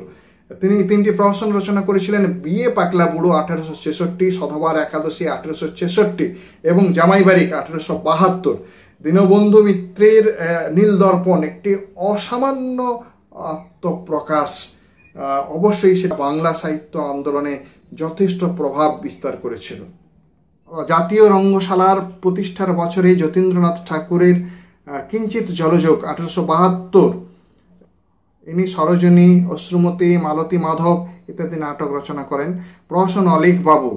তিনি 3টি প্রহসন রচনা করেছিলেন। বিয়ে পাকলা বুড়ো 1866, সধবার একাদশী 1866 এবং জামাই বারিক 1872। দীনবন্ধু মিত্রের নীলদর্পণ একটি অসামান্য আত্মপ্রকাশ, অবশ্যই সে বাংলা সাহিত্য আন্দোলনে যথেষ্ট প্রভাব বিস্তার করেছিল। জাতীয় রঙ্গশালার প্রতিষ্ঠার বছরে যতীন্দ্রনাথ ঠাকুরের কিঞ্চিত জলযোগ 1872, ইনি সরোজিনী, অশ্রুমতী, মালতী মাধব ইত্যাদি নাটক রচনা করেন। প্রহসন অলীক বাবু।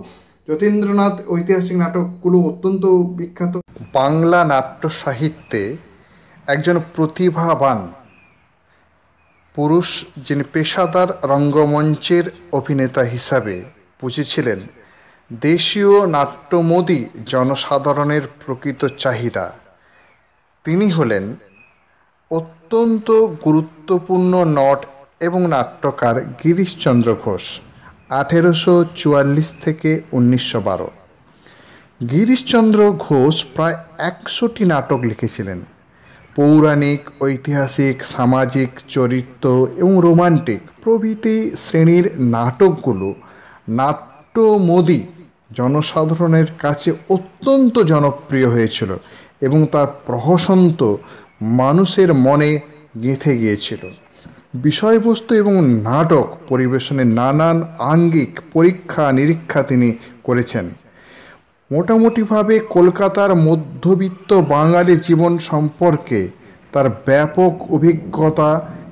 যতীন্দ্রনাথ ঐতিহাসিক নাটকগুলো অত্যন্ত বিখ্যাত। বাংলা নাট্য সাহিত্যে একজন প্রতিভাবান পুরুষ, যিনি পেশাদার রঙ্গমঞ্চের অভিনেতা হিসাবে বুঝেছিলেন দেশীয় নাট্যমোদী জনসাধারণের প্রকৃত চাহিদা, তিনি হলেন অত্যন্ত গুরুত্বপূর্ণ নট এবং নাট্যকার গিরিশচন্দ্র ঘোষ। 1844 থেকে 1912। গিরিশচন্দ্র ঘোষ প্রায় 100টি নাটক লিখেছিলেন। পৌরাণিক, ঐতিহাসিক, সামাজিক, চরিত্র এবং রোমান্টিক প্রভৃতি শ্রেণীর নাটকগুলো নাট্যমোদী জনসাধারণের কাছে অত্যন্ত জনপ্রিয় হয়েছিল এবং তার প্রহসন তো মানুষের মনে গেঁথে গিয়েছিল। বিষয়বস্তু এবং নাটক পরিবেশনের নানান আঙ্গিক পরীক্ষা নিরীক্ষা তিনি করেছেন। মোটামুটিভাবে কলকাতার মধ্যবিত্ত বাঙালি জীবন সম্পর্কে তার ব্যাপক অভিজ্ঞতা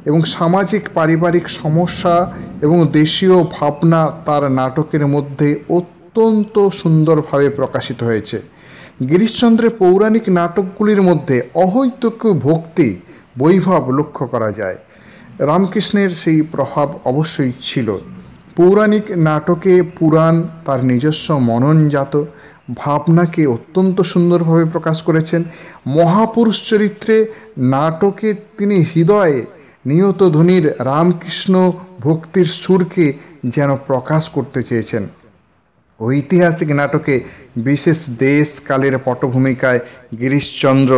এবং সামাজিক পারিবারিক সমস্যা এবং দেশীয় ভাবনা তার নাটকের মধ্যে অত্যন্ত সুন্দরভাবে প্রকাশিত হয়েছে। গিরিশচন্দ্রের পৌরাণিক নাটকগুলির মধ্যে অহৈতুক্য ভক্তি বৈভব লক্ষ্য করা যায়। রামকৃষ্ণের সেই প্রভাব অবশ্যই ছিল। পৌরাণিক নাটকে পুরাণ তার নিজস্ব মননজাত ভাবনাকে অত্যন্ত সুন্দরভাবে প্রকাশ করেছেন। মহাপুরুষ চরিত্রে নাটকে তিনি হৃদয়ে নিয়ত ধ্বনির রামকৃষ্ণ ভক্তির সুরকে যেন প্রকাশ করতে চেয়েছেন। ঐতিহাসিক নাটকে বিশেষ দেশ কালের পটভূমিকায় গিরিশচন্দ্র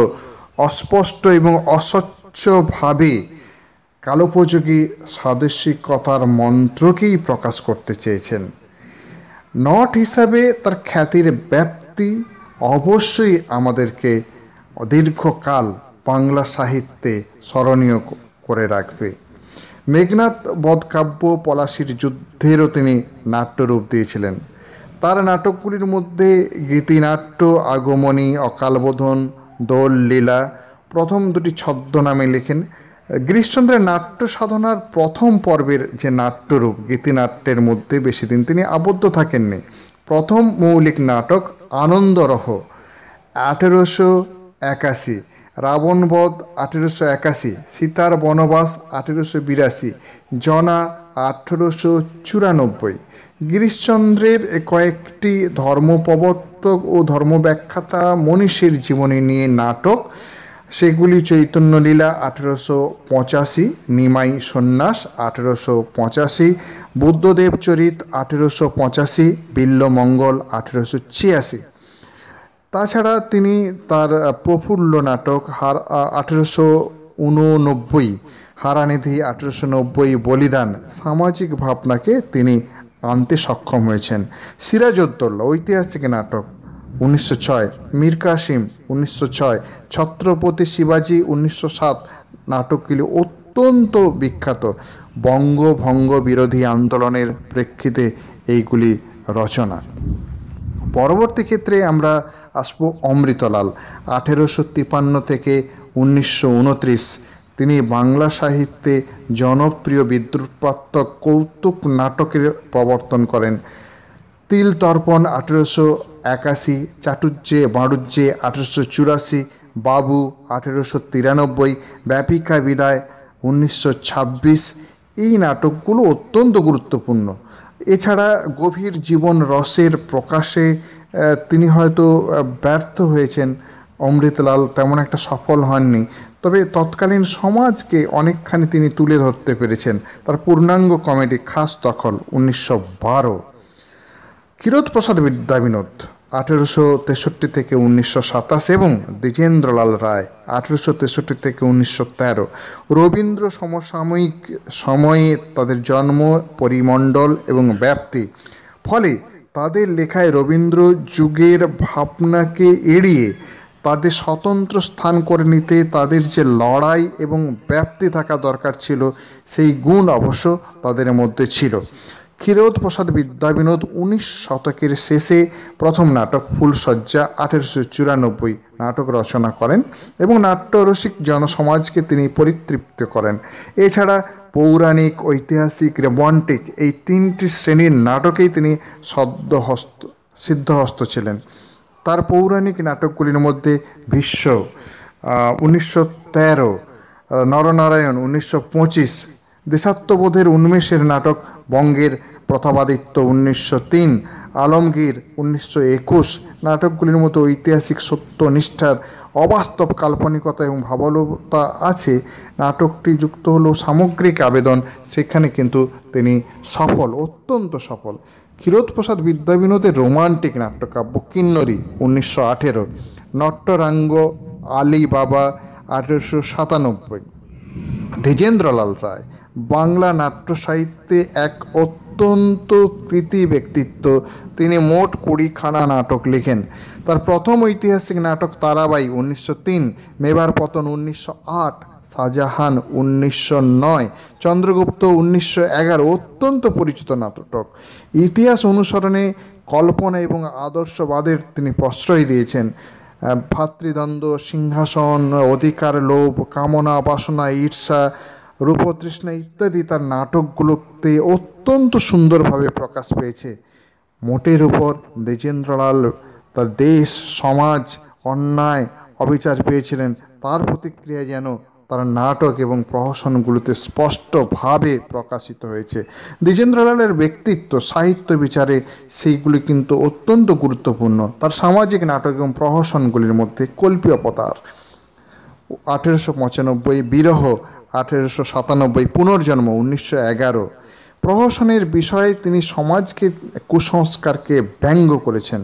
অস্পষ্ট এবং অস্বচ্ছভাবে কালোপযোগী স্বাদেশিকতার মন্ত্রকেই প্রকাশ করতে চেয়েছেন। নট হিসাবে তার খ্যাতির ব্যাপ্তি অবশ্যই আমাদেরকে দীর্ঘকাল বাংলা সাহিত্যে স্মরণীয় করে রাখবে। মেঘনাদ বধকাব্য, পলাশীর যুদ্ধেরও তিনি নাট্যরূপ দিয়েছিলেন। তার নাটকগুলির মধ্যে গীতিনাট্য, আগমনী, অকালবোধন, দোল লীলা প্রথম দুটি ছদ্মনামে লেখেন। গিরিশচন্দ্রের নাট্য সাধনার প্রথম পর্বের যে নাট্যরূপ গীতিনাট্যের মধ্যে বেশি দিন তিনি আবদ্ধ থাকেননি। প্রথম মৌলিক নাটক আনন্দরহ 1881, রাবণবধ 1881, সীতার বনবাস 1882, জনা 1894। গিরিশচন্দ্রের কয়েকটি ধর্মপ্রবর্তক ও ধর্মব্যাখ্যাতা মনীষীর জীবনী নিয়ে নাটক, সেগুলি চৈতন্যলীলা 1885, নিমাই সন্ন্যাস 1885, বুদ্ধদেব চরিত 1885, বিল্বমঙ্গল 1886। তাছাড়া তিনি তার প্রফুল্ল নাটক 1889, হারানিধি 1890, বলিদান সামাজিক ভাবনাকে তিনি আনতে সক্ষম হয়েছেন। সিরাজউদ্দৌলা ঐতিহাসিক নাটক 1906, মীর কাসিম 1906, ছত্রপতি শিবাজি 1907 নাটকগুলি অত্যন্ত বিখ্যাত। বঙ্গভঙ্গ বিরোধী আন্দোলনের প্রেক্ষিতে এইগুলি রচনা। পরবর্তী ক্ষেত্রে আমরা আসবো অমৃতলাল 1853 থেকে 1929। তিনি বাংলা সাহিত্যে জনপ্রিয় বিদ্রুপাত্মক কৌতুক নাটকের প্রবর্তন করেন। তিল তর্পণ 1881, চাটুজ্জে বাড়ুজ্জে 1884, বাবু 1893, ব্যাপিকা বিদায় 1926। এই নাটকগুলো অত্যন্ত গুরুত্বপূর্ণ। এছাড়া গভীর জীবন রসের প্রকাশে তিনি হয়তো ব্যর্থ হয়েছেন, অমৃতলাল তেমন একটা সফল হননি, তবে তৎকালীন সমাজকে অনেকখানি তিনি তুলে ধরতে পেরেছেন। তার পূর্ণাঙ্গ কমেডি খাস দখল 1912। ক্ষীরোদপ্রসাদ বিদ্যাবিনোদ 1863 থেকে 1927 এবং দ্বিজেন্দ্রলাল রায় 1863 থেকে 1913। রবীন্দ্র সমসাময়িক সময়ে তাদের জন্ম, পরিমণ্ডল এবং ব্যাপ্তি, ফলে তাদের লেখায় রবীন্দ্র যুগের ভাবনাকে এড়িয়ে তাদের স্বতন্ত্র স্থান করে নিতে তাদের যে লড়াই এবং ব্যাপ্তি থাকা দরকার ছিল, সেই গুণ অবশ্য তাদের মধ্যে ছিল। ক্ষীরোদপ্রসাদ বিদ্যাবিনোদ 19 শতকের শেষে প্রথম নাটক ফুলশয্যা 1894 নাটক রচনা করেন এবং নাট্যরসিক জনসমাজকে তিনি পরিতৃপ্ত করেন। এছাড়া পৌরাণিক, ঐতিহাসিক, রোমান্টিক এই তিনটি শ্রেণীর নাটকেই তিনি সিদ্ধহস্ত ছিলেন। তার পৌরাণিক নাটকগুলির মধ্যে ভীষ্ম 1913, নরনারায়ণ 1925, দেশাত্মবোধের উন্মেষের নাটক বঙ্গের প্রতাপাদিত্য 1903, আলমগীর 1921 নাটকগুলির মতো ঐতিহাসিক সত্যনিষ্ঠার অবাস্তব কাল্পনিকতা এবং ভাবলতা আছে। নাটকটি যুক্ত হলো সামগ্রিক আবেদন, সেখানে কিন্তু তিনি সফল, অত্যন্ত সফল। ক্ষীরোদপ্রসাদ বিদ্যাবিনোদের রোমান্টিক নাট্যকাব্য কিন্নরী 1918, নট্টরাঙ্গ আলী বাবা 1897। দ্বিজেন্দ্রলাল রায় বাংলা নাট্য সাহিত্যে এক অত্যন্ত কৃতি ব্যক্তিত্ব। তিনি মোট 20খানা নাটক লেখেন। তার প্রথম ঐতিহাসিক নাটক তারাবাই 1903, মেবার পতন 1908, শাহজাহান 1909, চন্দ্রগুপ্ত 1911 অত্যন্ত পরিচিত নাটক। ইতিহাস অনুসরণে কল্পনা এবং আদর্শবাদের তিনি প্রশ্রয় দিয়েছেন। ভাতৃদ্বন্দ্ব, সিংহাসন, অধিকার, লোভ, কামনা, বাসনা, ঈর্ষা, রূপতৃষ্ণা ইত্যাদি তার নাটকগুলোতে অত্যন্ত সুন্দরভাবে প্রকাশ পেয়েছে। মোটের উপর দ্বিজেন্দ্রলাল তার দেশ, সমাজ, অন্যায়, অবিচার পেয়েছিলেন, তার প্রতিক্রিয়া যেন তার নাটক এবং প্রহসনগুলোতে স্পষ্টভাবে প্রকাশিত হয়েছে। দ্বিজেন্দ্রলালের ব্যক্তিত্ব, সাহিত্য বিচারে সেইগুলি কিন্তু অত্যন্ত গুরুত্বপূর্ণ। তার সামাজিক নাটক এবং প্রহসনগুলির মধ্যে কল্পীয় অবতার 1895, বিরহ 1897, পুনর্জন্ম 1911। প্রহসনের বিষয়ে তিনি সমাজকে, কুসংস্কারকে ব্যঙ্গ করেছেন।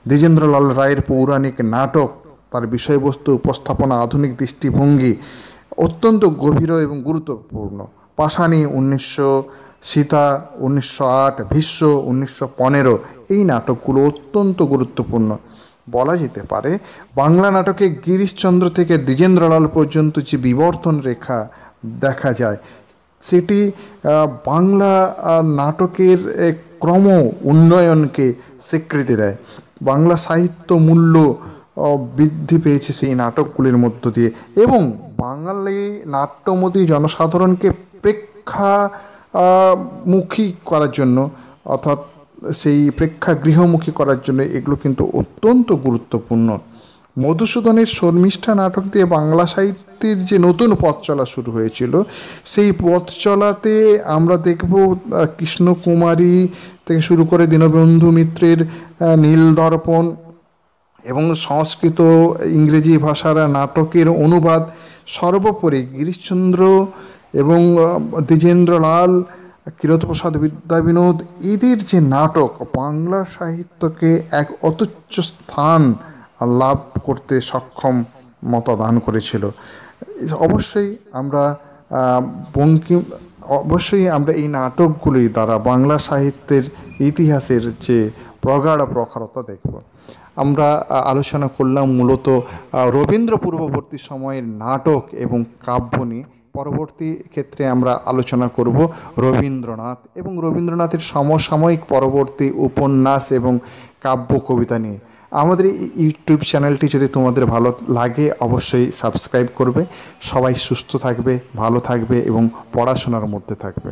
দ্বিজেন্দ্রলাল রায়ের পৌরাণিক নাটক, তার বিষয়বস্তু, উপস্থাপনা, আধুনিক দৃষ্টিভঙ্গি অত্যন্ত গভীর এবং গুরুত্বপূর্ণ। পাষাণী 1900, সীতা 1908, ভীষ্ম 1915 এই নাটকগুলো অত্যন্ত গুরুত্বপূর্ণ। বলা যেতে পারে বাংলা নাটকে গিরিশচন্দ্র থেকে দ্বিজেন্দ্রলাল পর্যন্ত যে বিবর্তন রেখা দেখা যায়, সেটি বাংলা নাটকের ক্রম উন্নয়নকে স্বীকৃতি দেয়। বাংলা সাহিত্য মূল্য বৃদ্ধি পেয়েছে সেই নাটকগুলির মধ্য দিয়ে, এবং বাঙালি নাট্যমতী জনসাধারণকে প্রেক্ষামুখী করার জন্য, অর্থাৎ সেই প্রেক্ষাগৃহমুখী করার জন্য এগুলো কিন্তু অত্যন্ত গুরুত্বপূর্ণ। মধুসূদনের শর্মিষ্ঠা নাটক দিয়ে বাংলা সাহিত্যের যে নতুন পথ চলা শুরু হয়েছিল, সেই পথ চলাতে আমরা দেখব কৃষ্ণকুমারী থেকে শুরু করে দীনবন্ধু মিত্রের নীলদর্পণ এবং সংস্কৃত ইংরেজি ভাষার নাটকের অনুবাদ, সর্বোপরি গিরিশচন্দ্র এবং দ্বিজেন্দ্রলাল, কিরতপ্রসাদ বিদ্যাবিনোদ, এদের যে নাটক বাংলা সাহিত্যকে এক অতুচ্ছ স্থান লাভ করতে সক্ষমতা দান করেছিল। অবশ্যই আমরা বঙ্কিম অবশ্যই আমরা এই নাটকগুলি দ্বারা বাংলা সাহিত্যের ইতিহাসের যে প্রগাঢ় প্রখরতা দেখব। আমরা আলোচনা করলাম মূলত রবীন্দ্র পূর্ববর্তী সময়ের নাটক এবং কাব্য নিয়ে। পরবর্তী ক্ষেত্রে আমরা আলোচনা করব রবীন্দ্রনাথ এবং রবীন্দ্রনাথের সমসাময়িক পরবর্তী উপন্যাস এবং কাব্য কবিতা নিয়ে। আমাদের এই ইউটিউব চ্যানেলটি যদি তোমাদের ভালো লাগে অবশ্যই সাবস্ক্রাইব করবে। সবাই সুস্থ থাকবে, ভালো থাকবে এবং পড়াশোনার মধ্যে থাকবে।